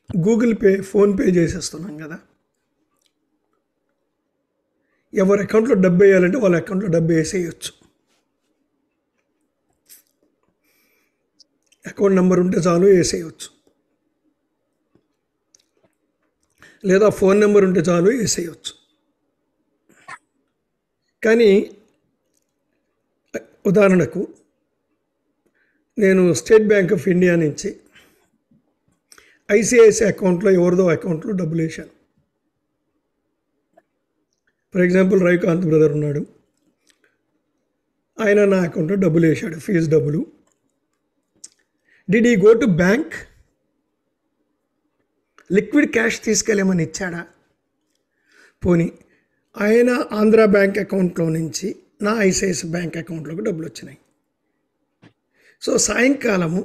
[SPEAKER 1] గూగుల్ పే, ఫోన్పే చేసేస్తున్నాం కదా. ఎవరి అకౌంట్లో డబ్బు వేయాలంటే వాళ్ళ అకౌంట్లో డబ్బు వేసేయచ్చు. అకౌంట్ నెంబర్ ఉంటే చాలు వేసేయచ్చు, లేదా ఫోన్ నెంబర్ ఉంటే చాలు వేసేయచ్చు. కానీ ఉదాహరణకు నేను స్టేట్ బ్యాంక్ ఆఫ్ ఇండియా నుంచి ఐసిఐసిఐ అకౌంట్లో ఎవరిదో అకౌంట్లో డబ్బులు వేశాను. ఫర్ ఎగ్జాంపుల్ రవికాంత్ బ్రదర్ ఉన్నాడు, ఆయన నా అకౌంట్లో డబ్బులు వేశాడు, ఫీజు డబ్బులు. Did he go to bank? Liquid cash తీసుకెళ్ళమని ఇచ్చాడా? పోనీ ఆయన ఆంధ్ర బ్యాంక్ అకౌంట్లో నుంచి నా ఐసిఐసిఐ బ్యాంక్ అకౌంట్లోకి డబ్బులు వచ్చినాయి. సో సాయంకాలము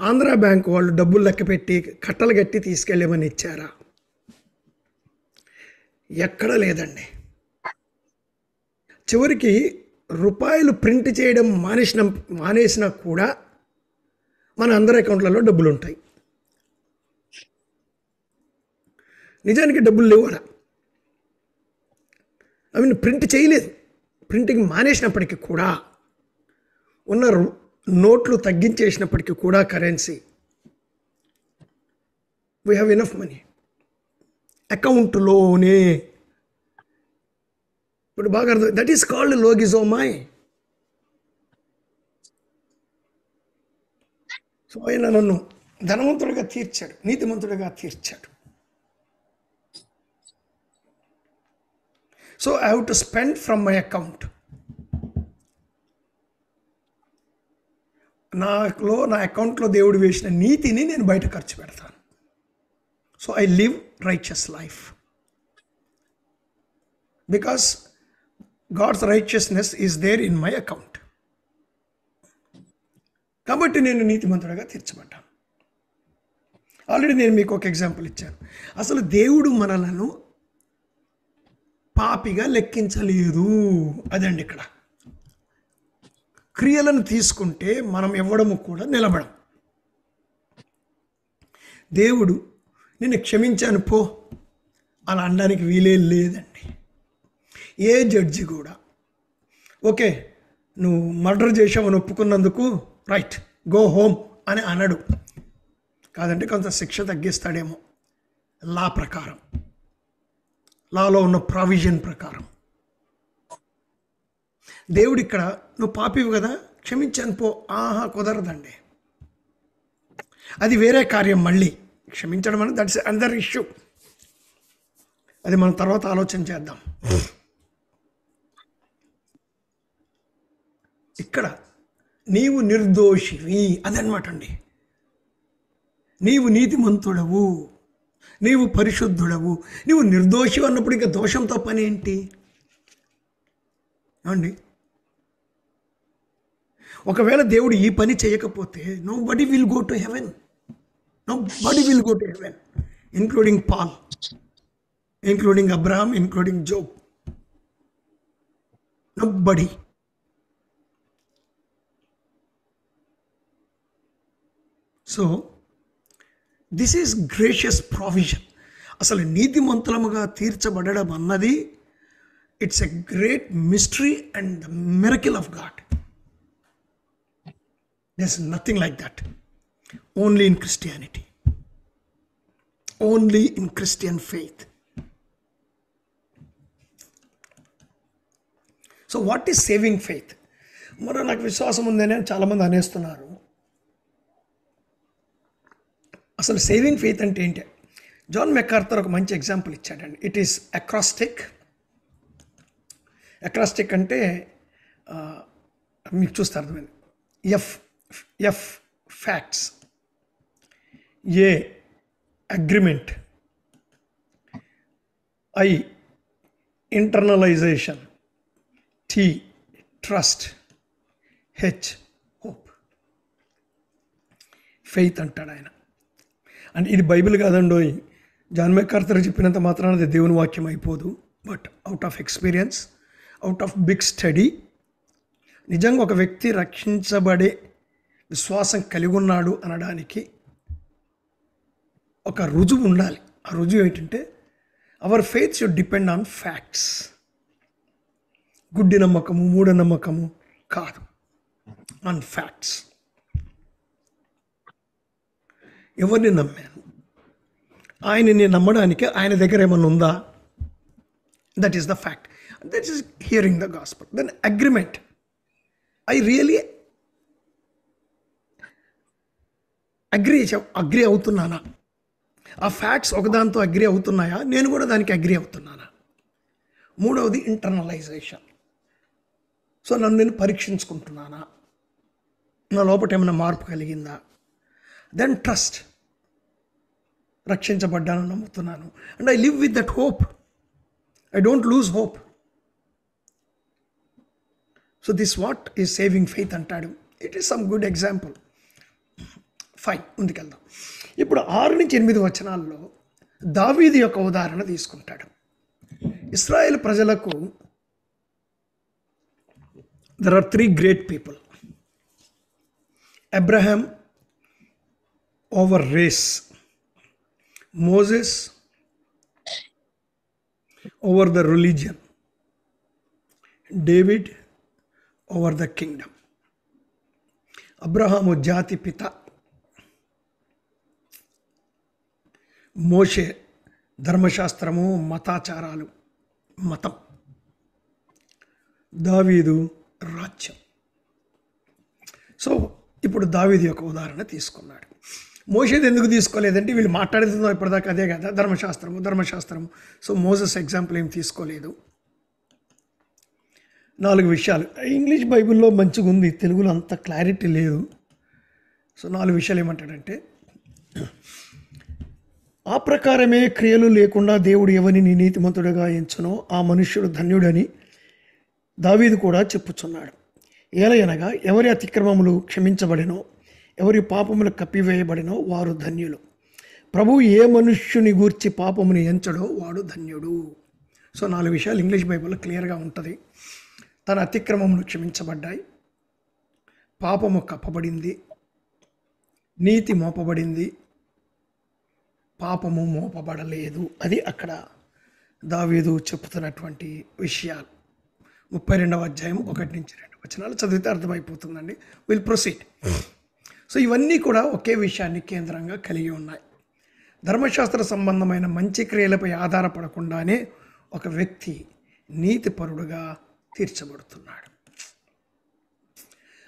[SPEAKER 1] ఆంధ్ర బ్యాంక్ వాళ్ళు డబ్బులు లెక్క పెట్టి కట్టలు కట్టి తీసుకెళ్ళమని ఇచ్చారా? ఎక్కడ లేదండి. చివరికి రూపాయలు ప్రింట్ చేయడం మానేసినా కూడా మన అందరి అకౌంట్లలో డబ్బులు ఉంటాయి. నిజానికి డబ్బులు లేవు అలా, అవి ప్రింట్ చేయలేదు. ప్రింటింగ్ మానేసినప్పటికీ కూడా, ఉన్న నోట్లు తగ్గించేసినప్పటికీ కూడా currency, we have enough money అకౌంట్లోనే. ఇప్పుడు బాగా అర్థం, దట్ ఈస్ కాల్డ్ లోగిజోమాయ్. సో ఆయన నన్ను ధనవంతుడిగా తీర్చాడు, నీతిమంతుడిగా తీర్చాడు. So I have to spend from my account. నా అకౌంట్లో దేవుడు వేసిన నీతిని నేను బయట ఖర్చు పెడతాను. So I live righteous life because God's righteousness is there in my account. కాబట్టి నేను నీతిమంతుడిగా తీర్చబడ్డాను. ఆల్రెడీ నేను మీకు ఒక ఎగ్జాంపుల్ ఇచ్చాను. అసలు దేవుడు మనలను పాపిగా లెక్కించలేదు. అదండి ఇక్కడ. క్రియలను తీసుకుంటే మనం ఇవ్వడము కూడా నిలబడం. దేవుడు నిన్ను క్షమించాను పో అలా అనడానికి వీలే లేదండి. ఏ జడ్జి కూడా ఓకే నువ్వు మర్డర్ చేసావని ఒప్పుకున్నందుకు రైట్ గో హోమ్ అని అనడు. కాదంటే కొంత శిక్ష తగ్గిస్తాడేమో లా ప్రకారం, లాలో ఉన్న ప్రావిజన్ ప్రకారం. దేవుడు ఇక్కడ నువ్వు పాపివి కదా క్షమించాను పో, ఆహా కుదరదండి. అది వేరే కార్యం. మళ్ళీ క్షమించడం అనేది దట్స్ అనదర్ ఇష్యూ. అది మనం తర్వాత ఆలోచన చేద్దాం. ఇక్కడ నీవు నిర్దోషివి అదనమాట అండి. నీవు నీతిమంతుడవు, నీవు పరిశుద్ధుడవు, నీవు నిర్దోషి అన్నప్పుడు ఇంకా దోషంతో పని ఏంటి అండి? ఒకవేళ దేవుడు ఈ పని చేయకపోతే nobody will go to heaven. Nobody will go to heaven, including Paul, including Abraham, including Job. Nobody. So this is gracious provision. అసలు నీతిమంతులముగా తీర్చబడడం అన్నది it's a great mystery and the miracle of God. There is nothing like that only in Christianity, only in Christian faith. So what is saving faith? మరి నాకు విశ్వాసం ఉందని చాలామంది అనేస్తున్నారు. అసలు సేవింగ్ ఫెయిత్ అంటే ఏంటి? జాన్ మెకార్థర్ ఒక మంచి ఎగ్జాంపుల్ ఇచ్చాడండి. It is అక్రాస్టిక్. అక్రాస్టిక్ అంటే మీకు చూస్తే అర్థమైంది. F facts, A agreement, I internalization, T trust, H hope. Faith అంటాడు ఆయన. అంటే ఇది బైబిల్ కాదండో. జాన్ మెకార్థర్ చెప్పినంత మాత్రాన అది దేవుని వాక్యం అయిపోదు. But out of experience, out of big study, నిజంగా ఒక వ్యక్తి రక్షించబడే విశ్వాసం కలిగి ఉన్నాడు అనడానికి ఒక రుజువు ఉండాలి. ఆ రుజువు ఏంటంటే our faith should depend on facts. గుడ్డి నమ్మకము, మూఢనమ్మకము కాదు, ఆన్ ఫ్యాక్ట్స్. ఎవరిని నమ్మాను, ఆయనని నమ్మడానికి ఆయన దగ్గర ఏమన్నా ఉందా? That is the fact. That is hearing the gospel. Then agreement. I really agree అవుతున్నానా? ఆ ఫ్యాక్ట్స్ ఒకదాంతో అగ్రి అవుతున్నాయా? నేను కూడా దానికి అగ్రి అవుతున్నానా? మూడవది ఇంటర్నలైజేషన్. సో నన్ను నేను పరీక్షించుకుంటున్నానా? నా లోపల ఏమైనా మార్పు కలిగిందా? Then trust. రక్షించబడ్డాను, నమ్ముతున్నాను. And I live with that hope. I don't lose hope. So this what is saving faith అంటాడు. It is some good example. Fine, ముందుకెళ్దాం. ఇప్పుడు 6-8 వచనాల్లో దావీదు యొక్క ఉదాహరణ తీసుకుంటాడు. ఇశ్రాయేలు ప్రజలకు there are three great people. Abraham over race, Moses over the religion, David over the kingdom. Abraham జాతి పిత, మోషే ధర్మశాస్త్రము, మతాచారాలు, మతం, దావీదు రాజ్యం. సో ఇప్పుడు దావీదు యొక్క ఉదాహరణ తీసుకున్నాడు. మోషేది ఎందుకు తీసుకోలేదంటే వీళ్ళు మాట్లాడుతుందో ఇప్పటిదాకా అదే కదా, ధర్మశాస్త్రము. సో మోసెస్ ఎగ్జాంపుల్ ఏం తీసుకోలేదు. 4 విషయాలు. ఇంగ్లీష్ బైబిల్లో మంచిగా ఉంది, తెలుగులో అంత క్లారిటీ లేదు. సో 4 విషయాలు ఏమంటాడంటే, ఆ ప్రకారమే క్రియలు లేకుండా దేవుడు ఎవరిని నీతిమంతుడిగా ఎంచునో ఆ మనుష్యుడు ధన్యుడని దావీదు కూడా చెప్పుచున్నాడు. ఏలయనగా ఎవరి అతిక్రమములు క్షమించబడినో, ఎవరి పాపములు కప్పివేయబడినో వారు ధన్యులు. ప్రభువు ఏ మనుష్యుని గూర్చి పాపముని ఎంచడో వాడు ధన్యుడు. సో 4 విషయాలు ఇంగ్లీష్ బైబిల్లో క్లియర్గా ఉంటుంది. తన అతిక్రమములు క్షమించబడ్డాయి, పాపము కప్పబడింది, నీతి మోపబడింది, పాపము మోపబడలేదు. అది అక్కడ దావీదు చెప్తున్నటువంటి విషయాలు. 32వ అధ్యాయం 1-2 వచనాలు చదివితే అర్థమైపోతుందండి. Will proceed. సో ఇవన్నీ కూడా ఒకే విషయాన్ని కేంద్రంగా కలిగి ఉన్నాయి. ధర్మశాస్త్ర సంబంధమైన మంచి క్రియలపై ఆధారపడకుండానే ఒక వ్యక్తి నీతిపరుడుగా తీర్చబడుతున్నాడు.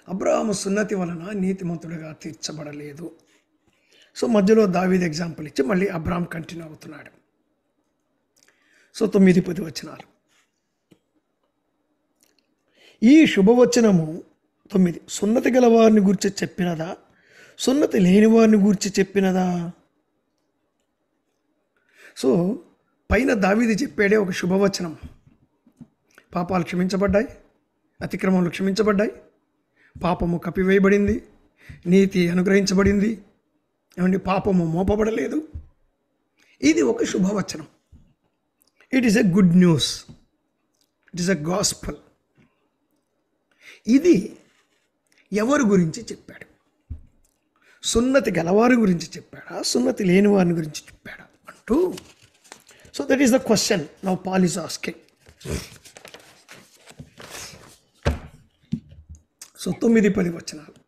[SPEAKER 1] అబ్రహాము సున్నతి వలన నీతిమంతుడిగా తీర్చబడలేదు. సో మధ్యలో దావీదు ఎగ్జాంపుల్ ఇచ్చి మళ్ళీ అబ్రహాం కంటిన్యూ అవుతున్నాడు. సో 9-10 వచనాలు. ఈ శుభవచనము 9 సున్నతి గల వారిని గురించి చెప్పినదా, సున్నతి లేని వారిని గురించి చెప్పినదా? సో పైన దావీదు చెప్పాడే ఒక శుభవచనం. పాపాలు క్షమించబడ్డాయి, అతిక్రమములు క్షమించబడ్డాయి, పాపము కప్పివేయబడింది, నీతి అనుగ్రహించబడింది, ఏమండి పాపము మోపబడలేదు. ఇది ఒక శుభవచనం. It is a good news, it is a gospel. ఇది ఎవరి గురించి చెప్పాడు? సున్నతి గలవారి గురించి చెప్పాడా, సున్నతి లేని వారిని గురించి చెప్పాడా అంటూ. So that is the question now Paul is asking. So 9-10 వచనాలు.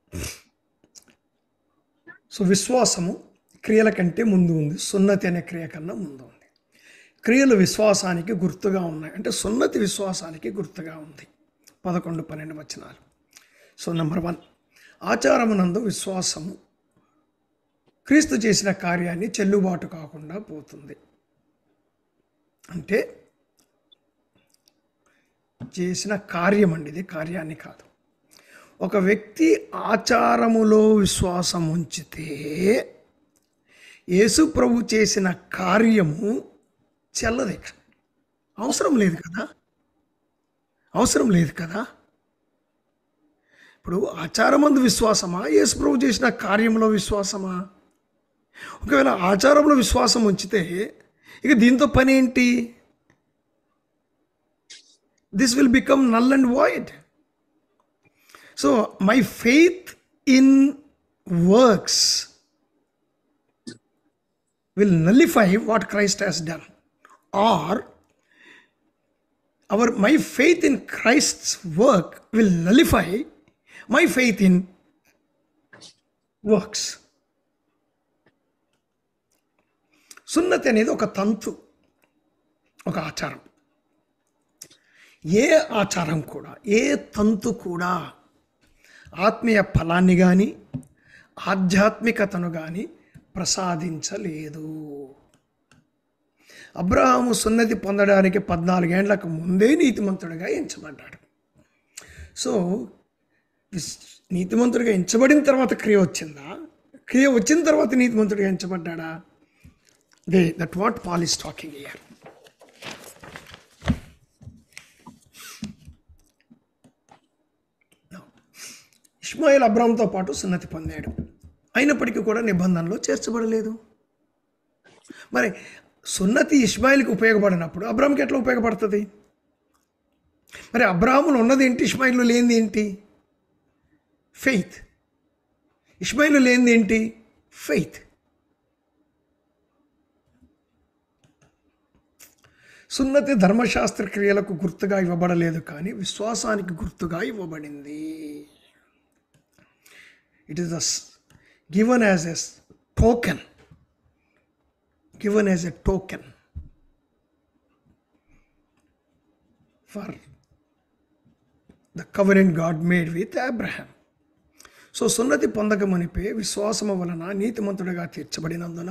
[SPEAKER 1] సో విశ్వాసము క్రియల కంటే ముందు ఉంది, సున్నతి అనే క్రియ కన్నా ముందు ఉంది. క్రియలు విశ్వాసానికి గుర్తుగా ఉన్నాయి, అంటే సున్నతి విశ్వాసానికి గుర్తుగా ఉంది. 11-12 వచనాలు. సో నెంబర్ 1, ఆచారమునందు విశ్వాసము క్రీస్తు చేసిన కార్యాన్ని చెల్లుబాటు కాకుండా పోతుంది. అంటే చేసిన కార్యం అండి, ఇది కార్యాన్ని కాదు. ఒక వ్యక్తి ఆచారములో విశ్వాసం ఉంచితే యేసు ప్రభు చేసిన కార్యము చెల్లదు, అవసరం లేదు కదా, అవసరం లేదు కదా. ఇప్పుడు ఆచారమందు విశ్వాసమా, యేసు ప్రభు చేసిన కార్యంలో విశ్వాసమా? ఒకవేళ ఆచారంలో విశ్వాసం ఉంచితే ఇక దీంతో పని ఏంటి? This will become null and void. So my faith in works will nullify what Christ has done, or my faith in Christ's work will nullify my faith in works. సున్నతి అనేది ఒక తంతు, ఒక ఆచారం. ఏ ఆచారం కూడా, ఏ తంతు కూడా ఆత్మీయ ఫలాన్ని కానీ ఆధ్యాత్మికతను కానీ ప్రసాదించలేదు. అబ్రహాము సున్నతి పొందడానికి 14 ఏండ్లకు ముందే నీతిమంతుడిగా ఎంచబడ్డాడు. సో నీతిమంతుడిగా ఎంచబడిన తర్వాత క్రియ వచ్చిందా, క్రియ వచ్చిన తర్వాత నీతిమంతుడిగా ఎంచబడ్డా? That what Paul is talking here. ఇష్మాయేల్ అబ్రహాంతో పాటు సున్నతి పొందాడు, అయినప్పటికీ కూడా నిబంధనలో చేర్చబడలేదు. మరి సున్నతి ఇష్మాయిల్కి ఉపయోగపడినప్పుడు అబ్రహాంకి ఎట్లా ఉపయోగపడుతుంది? మరి అబ్రాహాములో ఉన్నది ఏంటి, ఇష్మాయిల్లో లేనిది ఏంటి? ఫెయిత్. ఇష్మాయిల్లో లేనిది ఏంటి? ఫెయిత్. సున్నతి ధర్మశాస్త్ర క్రియలకు గుర్తుగా ఇవ్వబడలేదు, కానీ విశ్వాసానికి గుర్తుగా ఇవ్వబడింది. It is given as a token, given as a token for the covenant God made with Abraham. So సున్నతి పొందకమునిపే విశ్వాసము వలన నీతిమంతుడిగా తీర్చబడినందున,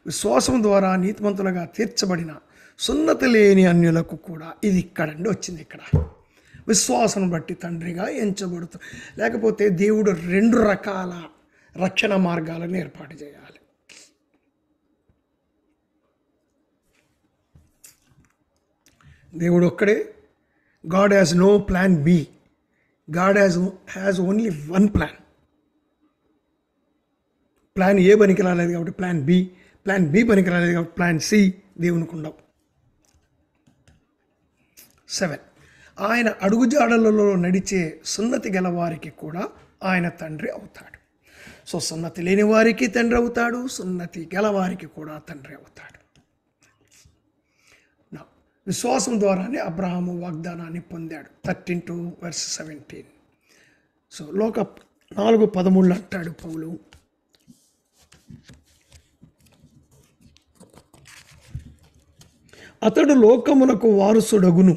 [SPEAKER 1] విశ్వాసం ద్వారా నీతిమంతులుగా తీర్చబడిన సున్నతి లేని అన్యులకు కూడా ఇది ఇక్కడండి వచ్చింది. ఇక్కడ విశ్వాసం బట్టి తండ్రిగా ఎంచబడుతుంది. లేకపోతే దేవుడు 2 రకాల రక్షణ మార్గాలను ఏర్పాటు చేయాలి. దేవుడు ఒక్కడే. God has no plan B. God has only 1 plan. Plan A పనికి రాలేదు కాబట్టి ప్లాన్ బి, ప్లాన్ బి పనికి రాలేదు కాబట్టి ప్లాన్ సి దేవునికి ఉండవు. 7, ఆయన అడుగుజాడలలో నడిచే సున్నతి గల వారికి కూడా ఆయన తండ్రి అవుతాడు. సో సున్నతి లేని వారికి తండ్రి అవుతాడు, సున్నతి గల వారికి కూడా తండ్రి అవుతాడు. విశ్వాసం ద్వారానే అబ్రహాము వాగ్దానాన్ని పొందాడు. 13:17. సో లోక 4:13 అంటాడు పౌలు, అతడు లోకమునకు వారసుడగును,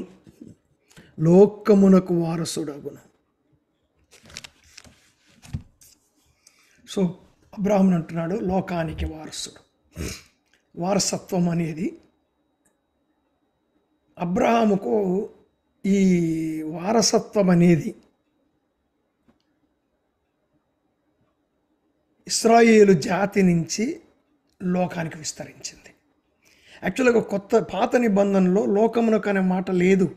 [SPEAKER 1] లోకమునకు వారసుడగును. సో అబ్రహాము అంటున్నాడు లోకానికి వారసుడు. వారసత్వం అనేది అబ్రహాముకు, ఈ వారసత్వం అనేది ఇశ్రాయేలు జాతి నుంచి లోకానికి విస్తరించింది. యాక్చువల్గా పాత నిబంధనలో లోకమునకు అనే మాట లేదు,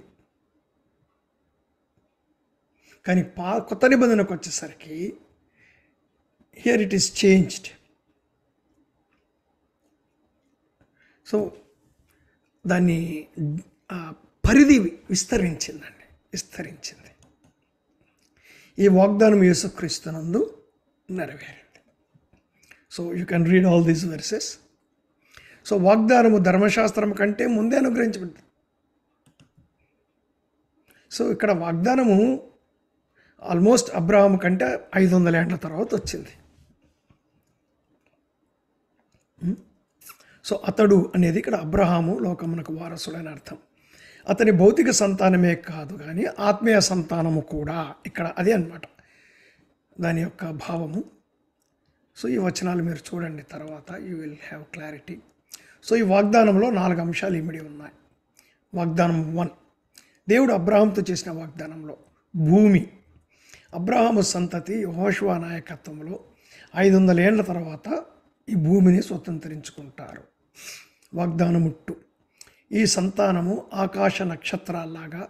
[SPEAKER 1] కానీ కొత్త నిబంధనకు వచ్చేసరికి here it is changed. So దాన్ని పరిధి విస్తరించింది. ఈ వాగ్దానం యేసుక్రీస్తునందు నెరవేరింది. So you can read all these verses. So వాగ్దానము ధర్మశాస్త్రం కంటే ముందే అనుగ్రహించబడింది. సో ఇక్కడ వాగ్దానము ఆల్మోస్ట్ అబ్రహాము కంటే 500 ఏళ్ల తర్వాత వచ్చింది. సో అతడు అనేది ఇక్కడ అబ్రహాము లోకమునకు వారసుడని అర్థం. అతని భౌతిక సంతానమే కాదు కానీ ఆత్మీయ సంతానము కూడా ఇక్కడ అదే అన్నమాట దాని యొక్క భావము. సో ఈ వచనాలు మీరు చూడండి, తర్వాత you will have clarity. So ఈ వాగ్దానంలో 4 అంశాలు ఇమిడి ఉన్నాయి. వాగ్దానం 1, దేవుడు అబ్రహాంతో చేసిన వాగ్దానంలో భూమి. అబ్రహాము సంతతి యెహోషువ నాయకత్వంలో 500 ఏళ్ల తర్వాత ఈ భూమిని స్వతంత్రించుకుంటారు. వాగ్దానము 2, ఈ సంతానము ఆకాశ నక్షత్రాల్లాగా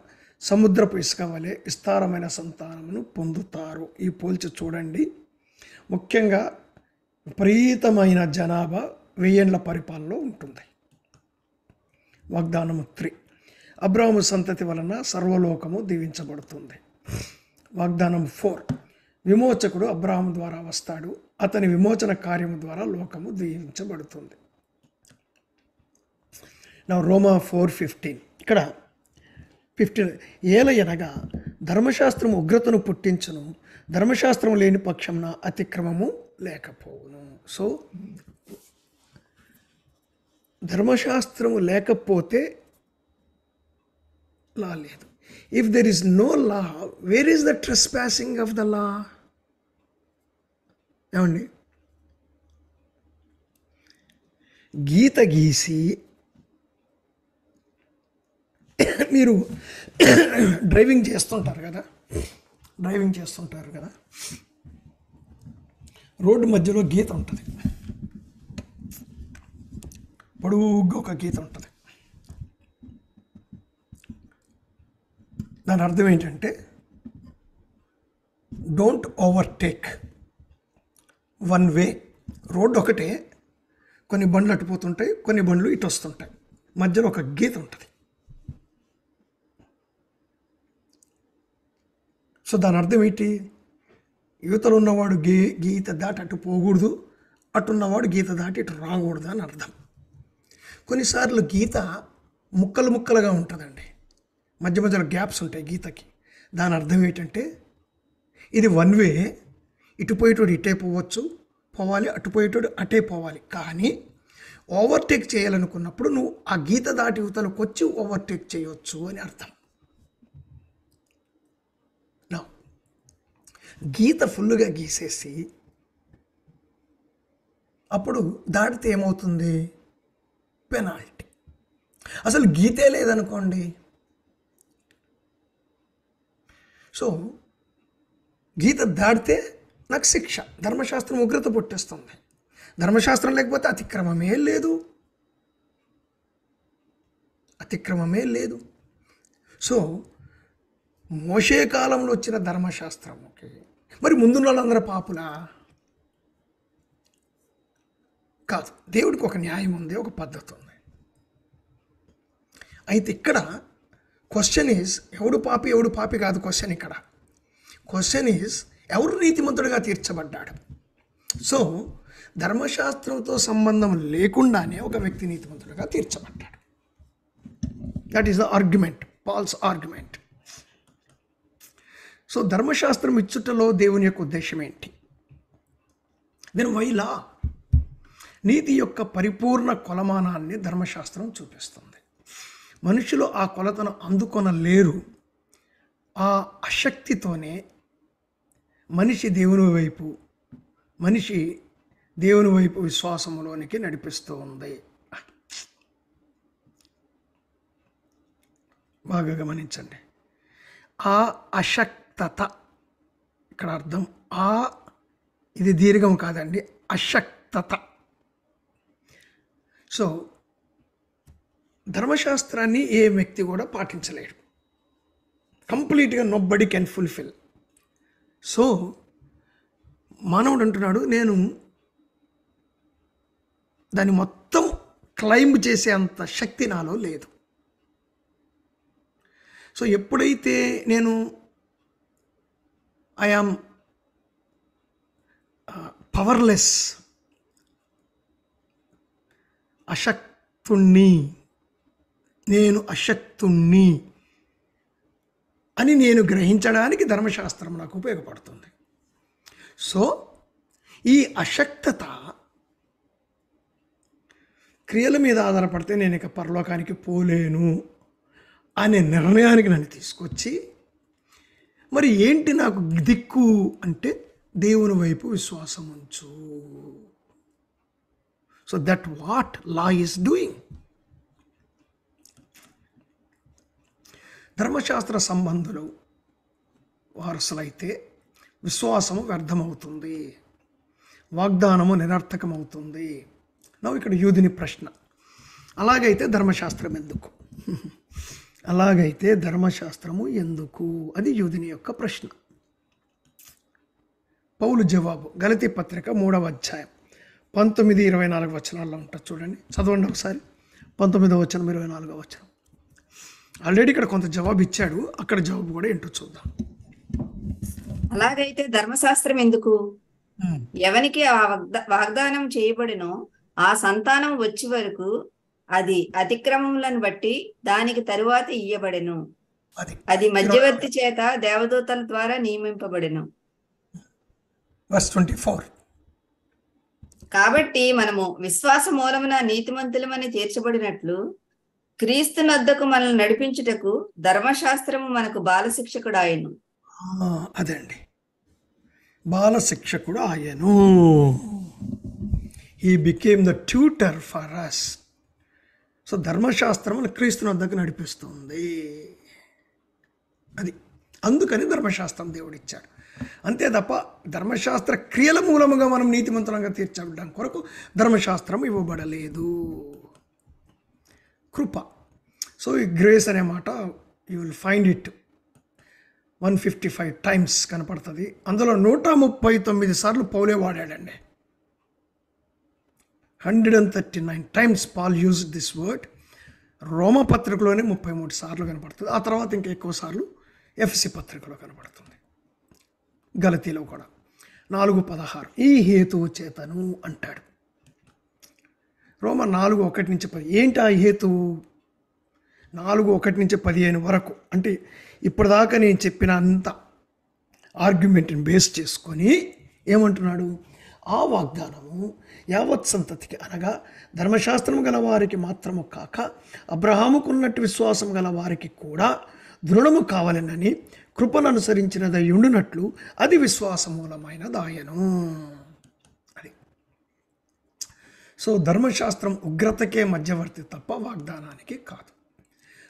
[SPEAKER 1] సముద్రపు ఇసుక వలె విస్తారమైన సంతానమును పొందుతారు. ఈ పోల్చి చూడండి. ముఖ్యంగా విపరీతమైన జనాభా 1000 ఏళ్ల పరిపాలనలో ఉంటుంది. వాగ్దానము 3, అబ్రహాము సంతతి వలన సర్వలోకము దీవించబడుతుంది. వాగ్దానం 4, విమోచకుడు అబ్రహాము ద్వారా వస్తాడు, అతని విమోచన కార్యము ద్వారా లోకము దీవించబడుతుంది. నా రోమా 4:15 ఇక్కడ 15, ఏలయనగా ధర్మశాస్త్రము ఉగ్రతను పుట్టించును, ధర్మశాస్త్రం లేని పక్షంన అతిక్రమము లేకపోవును. సో ధర్మశాస్త్రము లేకపోతే లా లేదు. If there is no law, where is the trespassing of the law? ఏమండి, గీత గీసి మీరు డ్రైవింగ్ చేస్తుంటారు కదా, రోడ్డు మధ్యలో గీత ఉంటుంది, పొడుగ్గా ఒక గీత ఉంటుంది. దాని అర్థం ఏంటంటే don't overtake one way. Road ఒకటే, కొన్ని బండ్లు అటుపోతుంటాయి, కొన్ని బండ్లు ఇటు వస్తుంటాయి, మధ్యలో ఒక గీత ఉంటుంది. సో దాని అర్థం ఏంటి? యువతలు ఉన్నవాడు గీత దాటి అటు పోకూడదు, అటున్నవాడు గీత దాటి ఇటు రాకూడదు అని అర్థం. కొన్నిసార్లు గీత ముక్కలు ముక్కలుగా ఉంటుందండి, మధ్య మధ్యలో గ్యాప్స్ ఉంటాయి గీతకి. దాని అర్థం ఏంటంటే ఇది వన్ వే, ఇటు పోయేటోడు ఇటే పోవాలి, అటు పోయేటోడు అటే పోవాలి. కానీ ఓవర్టేక్ చేయాలనుకున్నప్పుడు నువ్వు ఆ గీత దాటి యువతలకు వచ్చి ఓవర్టేక్ చేయొచ్చు అని అర్థం. గీత ఫుల్గా గీసేసి అప్పుడు దాటితే ఏమవుతుంది? పెనాల్టీ. అసలు గీతే లేదనుకోండి, సో గీత దాటితే నాకు శిక్ష. ధర్మశాస్త్రం ఉగ్రత పుట్టేస్తుంది. ధర్మశాస్త్రం లేకపోతే అతిక్రమమే లేదు. సో మోషే కాలంలో వచ్చిన ధర్మశాస్త్రముకి మరి ముందున్న వాళ్ళందరూ పాపులా? కాదు. దేవుడికి ఒక న్యాయం ఉంది, ఒక పద్ధతి ఉంది. అయితే ఇక్కడ క్వశ్చన్ ఈజ్ ఎవడు పాపి కాదు క్వశ్చన్. ఇక్కడ క్వశ్చన్ ఈజ్ ఎవరు నీతిమంతుడిగా తీర్చబడ్డాడు. సో ధర్మశాస్త్రంతో సంబంధం లేకుండానే ఒక వ్యక్తి నీతిమంతుడిగా తీర్చబడ్డాడు. That is the argument, Paul's argument. So ధర్మశాస్త్రం ఇచ్చుటలో దేవుని యొక్క ఉద్దేశం ఏంటి? Then why law? నీతి యొక్క పరిపూర్ణ కొలమానాన్ని ధర్మశాస్త్రం చూపిస్తుంది. మనుషులు ఆ కొలతను అందుకొనలేరు. ఆ అశక్తితోనే మనిషి దేవుని వైపు విశ్వాసంలోనికి నడిపిస్తూ ఉంది. బాగా గమనించండి. ఆ అశక్తత ఇక్కడ అర్థం ఇది దీర్ఘం కాదండి, అశక్తత. సో ధర్మశాస్త్రాన్ని ఏ వ్యక్తి కూడా పాటించలేడు. కంప్లీట్గా నోబడీ కెన్ ఫుల్ఫిల్. సో మానవుడు అంటున్నాడు, నేను దాన్ని మొత్తం క్లైంబ్ చేసే అంత శక్తి నాలో లేదు. సో ఎప్పుడైతే నేను ఐ యామ్ పవర్లెస్, నేను అశక్తుణ్ణి అని నేను గ్రహించడానికి ధర్మశాస్త్రం నాకు ఉపయోగపడుతుంది. సో ఈ అశక్తత క్రియల మీద ఆధారపడితే నేను ఇక పరలోకానికి పోలేను అనే నిర్ణయానికి నన్ను తీసుకొచ్చి, మరి ఏంటి నాకు దిక్కు అంటే దేవుని వైపు విశ్వాసం ఉంచు. So that what law is doing. ధర్మశాస్త్ర సంబంధులు వారసులైతే విశ్వాసము వ్యర్థమవుతుంది, వాగ్దానము నిరర్థకమవుతుంది. నవ్వు ఇక్కడ యూదుని ప్రశ్న, అలాగైతే ధర్మశాస్త్రం ఎందుకు? అది యూదుని యొక్క ప్రశ్న. పౌలు జవాబు గలతీ పత్రిక 3వ అధ్యాయం 19-24 వచనాల్లో ఉంటుంది. చూడండి, చదవండి ఒకసారి. 19వ వచనం 24వ వచనం. ఆల్రెడీ ఇక్కడ కొంత జవాబు ఇచ్చాడు, అక్కడ జవాబు కూడా ఏంటో చూద్దాం.
[SPEAKER 2] అలాగైతే ధర్మశాస్త్రం ఎందుకు? ఎవనికి ఆ వాగ్దానం చేయబడినో ఆ సంతానం వచ్చే వరకు అది అతిక్రమములను బట్టి దానికి తరువాత ఇయ్యబడెను. అది మధ్యవర్తి చేత దేవదూతల ద్వారా నియమింపబడెను. కాబట్టి మనము విశ్వాస మూలమున నీతిమంతులమని తీర్చబడినట్లు క్రీస్తు నొద్దకు మనల్ని నడిపించుటకు ధర్మశాస్త్రము మనకు బాలశిక్షకుడు ఆయను.
[SPEAKER 1] అదండి, బాలశిక్షకుడు ఆయను. He became the tutor for us. So ధర్మశాస్త్రము క్రీస్తు నొద్దకు నడిపిస్తుంది. అది అందుకని ధర్మశాస్త్రం దేవుడిచ్చాడు. అంతే తప్ప ధర్మశాస్త్ర క్రియల మూలముగా మనం నీతిమంతులంగా తీర్చబడ్డం కొరకు ధర్మశాస్త్రం ఇవ్వబడలేదు. కృప. సో ఈ గ్రేస్ అనే మాట you will find it 155 times కనపడుతుంది. అందులో 139 సార్లు పౌలే వాడాడండి. 139 times Paul used this word. రోమా పత్రికలోనే 33 సార్లు కనపడుతుంది. ఆ తర్వాత ఇంకా ఎక్కువ సార్లు ఎఫ్ఎస్సి పత్రికలో కనపడుతుంది. గలతీలో కూడా 4:16 ఈ హేతువు చేతను అంటాడు. రోమా 4:1-10 ఏంటి ఆ హేతువు? 4:1-15 వరకు అంటే ఇప్పటిదాకా నేను చెప్పిన అంత ఆర్గ్యుమెంట్ని బేస్ చేసుకొని ఏమంటున్నాడు? ఆ వాగ్దానము యావత్ సంతతికి అనగా ధర్మశాస్త్రం గల వారికి మాత్రము కాక అబ్రహాముకున్నట్టు విశ్వాసం గల వారికి కూడా దృఢము కావాలనని కృపను అనుసరించినదై ఉండునట్లు అది విశ్వాసమూలమైన దాయను. అది సో ధర్మశాస్త్రం ఉగ్రతకే మధ్యవర్తి తప్ప వాగ్దానానికి కాదు.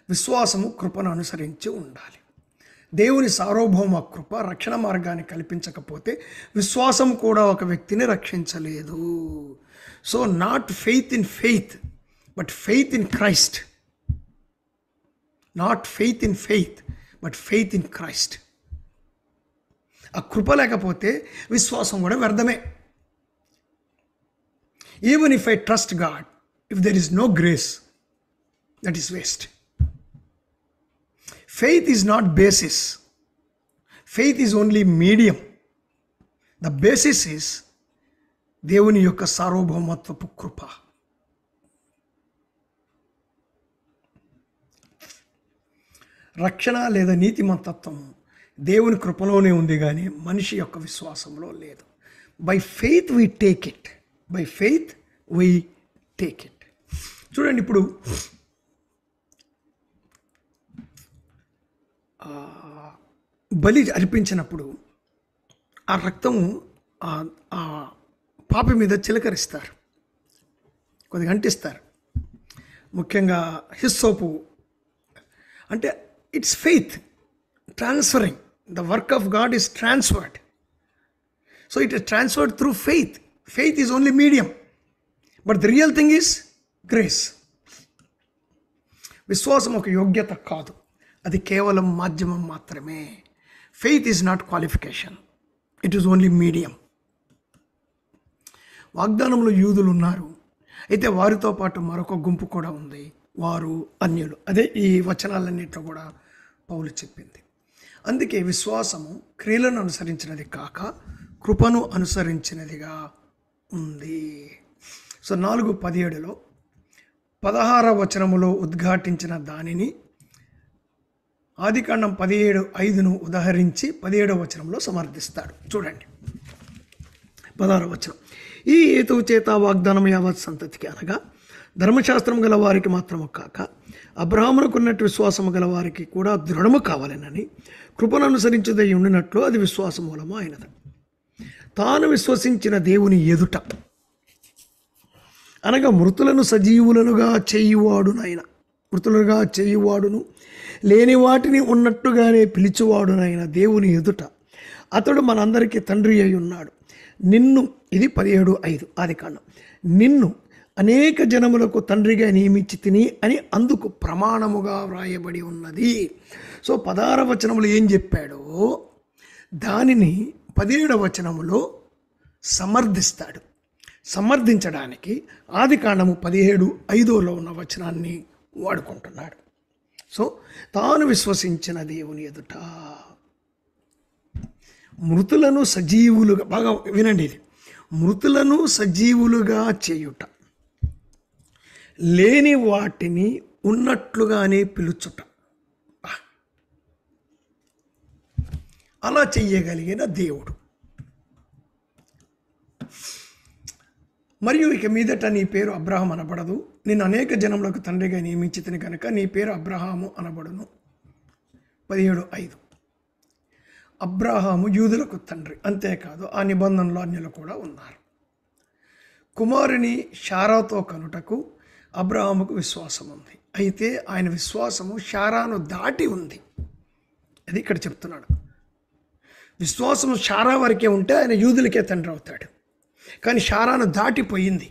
[SPEAKER 1] విశ్వాసము కృపను అనుసరించి ఉండాలి. దేవుని సార్వభౌమ కృప రక్షణ మార్గాన్ని కల్పించకపోతే విశ్వాసం కూడా ఒక వ్యక్తిని రక్షించలేదు. So not faith in faith but faith in Christ. Not faith in faith but faith in Christ. ఆ కృప లేకపోతే విశ్వాసం కూడా వ్యర్థమే. Even if I trust God, if there is no grace, that is waste. Faith is not basis. Faith is only medium. The basis is దేవుని యొక్క సార్వభౌమత్వపు కృప. రక్షణ లేదా నీతిమంతత్వం దేవుని కృపలోనే ఉంది కానీ మనిషి యొక్క విశ్వాసంలో లేదు. By faith we take it. By faith we take it. చూడండి, ఇప్పుడు బలి అర్పించినప్పుడు ఆ రక్తము ఆ పాపి మీద చిలకరిస్తారు, కొద్దిగా అంటిస్తారు. ముఖ్యంగా హిస్సోపు అంటే it's faith transferring. The work of God is transferred. So it is transferred through faith. Faith is only medium, but the real thing is grace. విశ్వాసం ఒక యోగ్యత కాదు, అది కేవలం మాధ్యమం మాత్రమే. Faith is not qualification, it is only medium. వాగ్దానంలో యూదులు ఉన్నారు, అయితే వారితో పాటు మరొక గుంపు కూడా ఉంది, వారు అన్యులు. అదే ఈ వచనాలన్నింటిలో కూడా పౌలు చెప్పింది. అందుకే విశ్వాసము క్రియలను అనుసరించినది కాక కృపను అనుసరించినదిగా ఉంది. సో 4:17 16వ వచనములో ఉద్ఘాటించిన దానిని ఆదికాండం 17:5 ఉదహరించి 17వ వచనంలో సమర్థిస్తాడు. చూడండి, 16వ వచనం. ఈ హేతువు చేత వాగ్దానం యావత్ సంతతికి అనగా ధర్మశాస్త్రం గల వారికి మాత్రము కాక అబ్రహామునకున్నట్టు విశ్వాసము గల వారికి కూడా దృఢము కావాలనని కృపను అనుసరించదై ఉండినట్లు అది విశ్వాస మూలము అయినది. తాను విశ్వసించిన దేవుని ఎదుట అనగా మృతులను సజీవులనుగా చేయువాడునైనా, మృతులుగా చేయువాడును లేని వాటిని ఉన్నట్టుగానే పిలిచేవాడునైన దేవుని ఎదుట అతడు మనందరికీ తండ్రి అయి ఉన్నాడు. నిన్ను, ఇది 17:5 ఆదికాండం, నిన్ను అనేక జనములకు తండ్రిగా నియమించి తిని అని అందుకు ప్రమాణముగా వ్రాయబడి ఉన్నది. సో 16వ వచనములో ఏం చెప్పాడో దానిని 17వ వచనములో సమర్థిస్తాడు. సమర్థించడానికి ఆదికాండము 17:5లో ఉన్న వచనాన్ని వాడుకుంటున్నాడు. సో తాను విశ్వసించిన దేవుని ఎదుట మృతులను సజీవులుగా, బాగా వినండి ఇది, మృతులను సజీవులుగా చేయుట, లేని వాటిని ఉన్నట్లుగానే పిలుచుట, అలా చెయ్యగలిగిన దేవుడు. మరియు ఇక మీదట నీ పేరు అబ్రహాం అనబడదు, నేను అనేక జనములకు తండ్రిగా నియమించితిని కనుక నీ పేరు అబ్రహాము అనబడును. 17:5. అబ్రహాము యూదులకు తండ్రి, అంతేకాదు ఆ నిబంధనలో అన్యులు కూడా ఉన్నారు. కుమారుని శారాతో కనుటకు అబ్రహాముకు విశ్వాసం ఉంది, అయితే ఆయన విశ్వాసము శారాను దాటి ఉంది. అది ఇక్కడ చెప్తున్నాడు. విశ్వాసము శారా వరకే ఉంటే ఆయన యూదులకే తండ్రి అవుతాడు, కానీ శారాను దాటిపోయింది.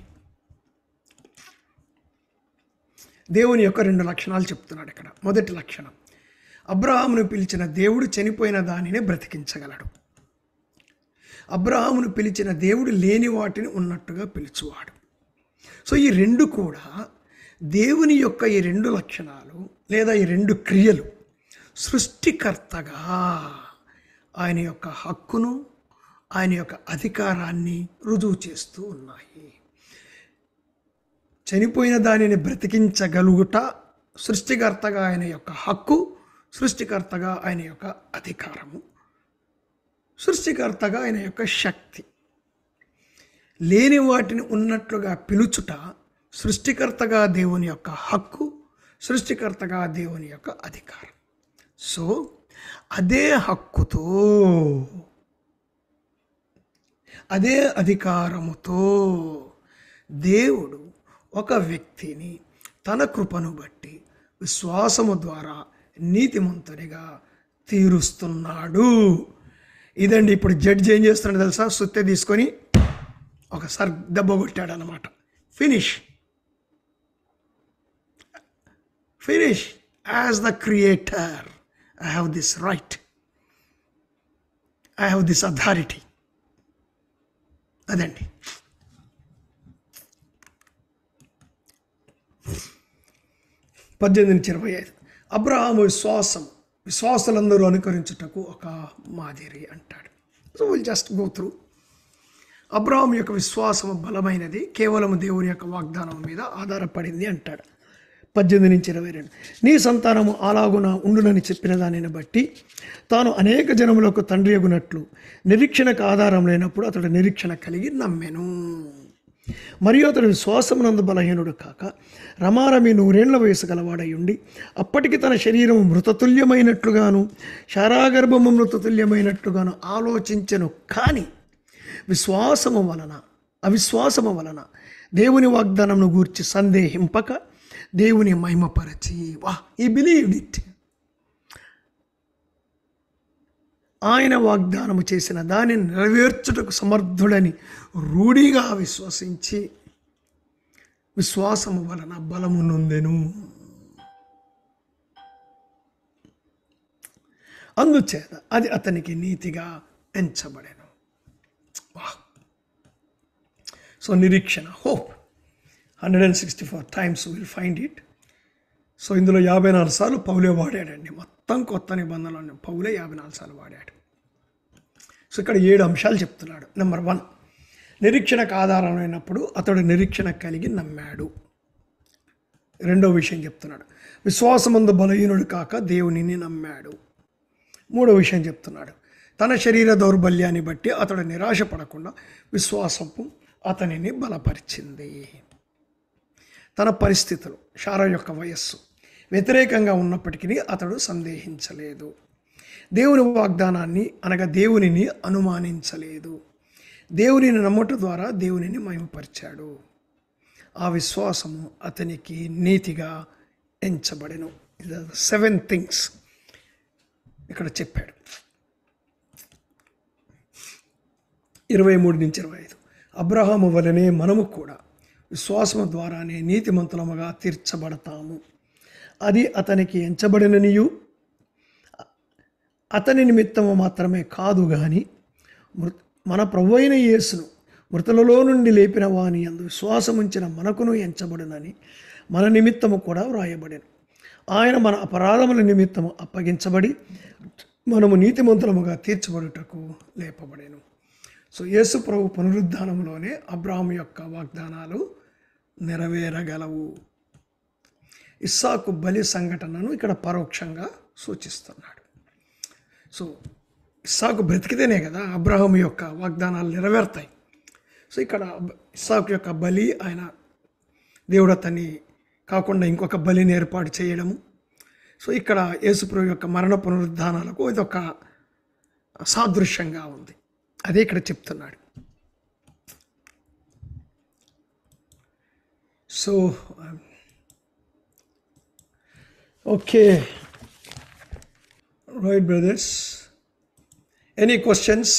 [SPEAKER 1] దేవుని యొక్క 2 లక్షణాలు చెప్తున్నాడు ఇక్కడ. మొదటి లక్షణం, అబ్రహామును పిలిచిన దేవుడు చనిపోయిన దానినే బ్రతికించగలడు. అబ్రహామును పిలిచిన దేవుడు లేని వాటిని ఉన్నట్టుగా పిలుచువాడు. సో ఈ 2 కూడా దేవుని యొక్క ఈ 2 లక్షణాలు లేదా ఈ 2 క్రియలు సృష్టికర్తగా ఆయన యొక్క హక్కును, ఆయన యొక్క అధికారాన్ని రుజువు చేస్తూ ఉన్నాయి. చనిపోయిన దానిని బ్రతికించగలుగుట సృష్టికర్తగా ఆయన యొక్క హక్కు, సృష్టికర్తగా ఆయన యొక్క అధికారము, సృష్టికర్తగా ఆయన యొక్క శక్తి. లేని వాటిని ఉన్నట్లుగా పిలుచుట సృష్టికర్తగా దేవుని యొక్క హక్కు, సృష్టికర్తగా దేవుని యొక్క అధికారం. సో అదే హక్కుతో, అదే అధికారముతో దేవుడు ఒక వ్యక్తిని తన కృపను బట్టి విశ్వాసము ద్వారా నీతిమంతునిగా తీరుస్తున్నాడు. ఇదండి ఇప్పుడు జడ్జి ఏం చేస్తున్నాడు తెలుసా? సుత్తె తీసుకొని ఒకసారి దెబ్బ కొట్టాడు అన్నమాట. Finish. As the creator I have this right, I have this authority. అదండి. పద్దెనిమిది నుంచి 25 అబ్రహాము విశ్వాసులందరూ అనుకరించుటకు ఒక మాదిరి అంటాడు. So will just go through. Abraham యొక్క విశ్వాసము బలమైనది, కేవలం దేవుని యొక్క వాగ్దానం మీద ఆధారపడింది అంటాడు. 18 నుంచి 22 నీ సంతానము అలాగున ఉండునని చెప్పిన దానిని బట్టి తాను అనేక జనములకు తండ్రి అగునట్లు నిరీక్షణకు ఆధారం లేనప్పుడు అతడు నిరీక్షణ కలిగి నమ్మెను. మరియు అతడు విశ్వాసమునందు బలహీనుడు కాక రమారమి 100 ఏళ్ల వయసు గలవాడై ఉండి అప్పటికి తన శరీరము మృతతుల్యమైనట్లుగాను శారాగర్భము మృతతుల్యమైనట్లుగాను ఆలోచించెను. కానీ అవిశ్వాసము వలన దేవుని వాగ్దానమును గూర్చి సందేహింపక దేవుని మహిమపరచి ఈ బిలీవ్డ్ ఇట్. ఆయన వాగ్దానము చేసిన దానిని నెరవేర్చుటకు సమర్థుడని రూఢిగా విశ్వసించి విశ్వాసము వలన బలము నొందెను. అందుచేత అది అతనికి నీతిగా ఎంచబడెను. సో నిరీక్షణ, hope 164 times will find it. So ఇందులో 54 సార్లు పౌలే వాడాడండి. మొత్తం కొత్త నిబంధనలను పౌలే 54 సార్లు వాడాడు. సో ఇక్కడ 7 అంశాలు చెప్తున్నాడు. నెంబర్ 1, నిరీక్షణకు ఆధారమైనప్పుడు అతడు నిరీక్షణ కలిగి నమ్మాడు. రెండో విషయం చెప్తున్నాడు, విశ్వాసమందు బలహీనుడు కాక దేవునిని నమ్మాడు. మూడో విషయం చెప్తున్నాడు, తన శరీర దౌర్బల్యాన్ని బట్టి అతడు నిరాశపడకుండా విశ్వాసము అతనిని బలపరిచింది. తన పరిస్థితులు, శారా యొక్క వయస్సు వ్యతిరేకంగా ఉన్నప్పటికీ అతడు సందేహించలేదు. దేవుని వాగ్దానాన్ని అనగా దేవునిని అనుమానించలేదు. దేవునిని నమ్ముట ద్వారా దేవునిని మహిమపరిచాడు. ఆ విశ్వాసము అతనికి నీతిగా ఎంచబడెను. 7 things ఇక్కడ చెప్పాడు. 23 నుంచి 25 అబ్రహాము వలనే మనము కూడా విశ్వాసము ద్వారానే నీతిమంతులముగా తీర్చబడతాము. అది అతనికి ఎంచబడిననియు అతని నిమిత్తము మాత్రమే కాదు కానీ మన ప్రభువైన యేసును మృతులలో నుండి లేపిన వాని యందు విశ్వాసముంచిన మనకును ఎంచబడునని మన నిమిత్తము కూడా వ్రాయబడెను. ఆయన మన అపరాధముల నిమిత్తము అప్పగించబడి మనము నీతిమంతులముగా తీర్చబడుటకు లేపబడెను. సో యేసు ప్రభు పునరుద్ధానంలోనే అబ్రహాము యొక్క వాగ్దానాలు నెరవేరగలవు. ఇస్సాకు బలి సంఘటనను ఇక్కడ పరోక్షంగా సూచిస్తున్నాడు. సో ఇస్సాకు బ్రతికితేనే కదా అబ్రహాము యొక్క వాగ్దానాలు నెరవేరుతాయి. సో ఇక్కడ ఇస్సాకు యొక్క బలి, ఆయన దేవుడు అతన్ని కాకుండా ఇంకొక బలిని ఏర్పాటు చేయడము. సో ఇక్కడ యేసుప్రభు యొక్క మరణ పునరుద్ధానాలకు ఇదొక సాదృశ్యంగా ఉంది. అదే ఇక్కడ చెప్తున్నాడు. So okay, right brothers, any questions?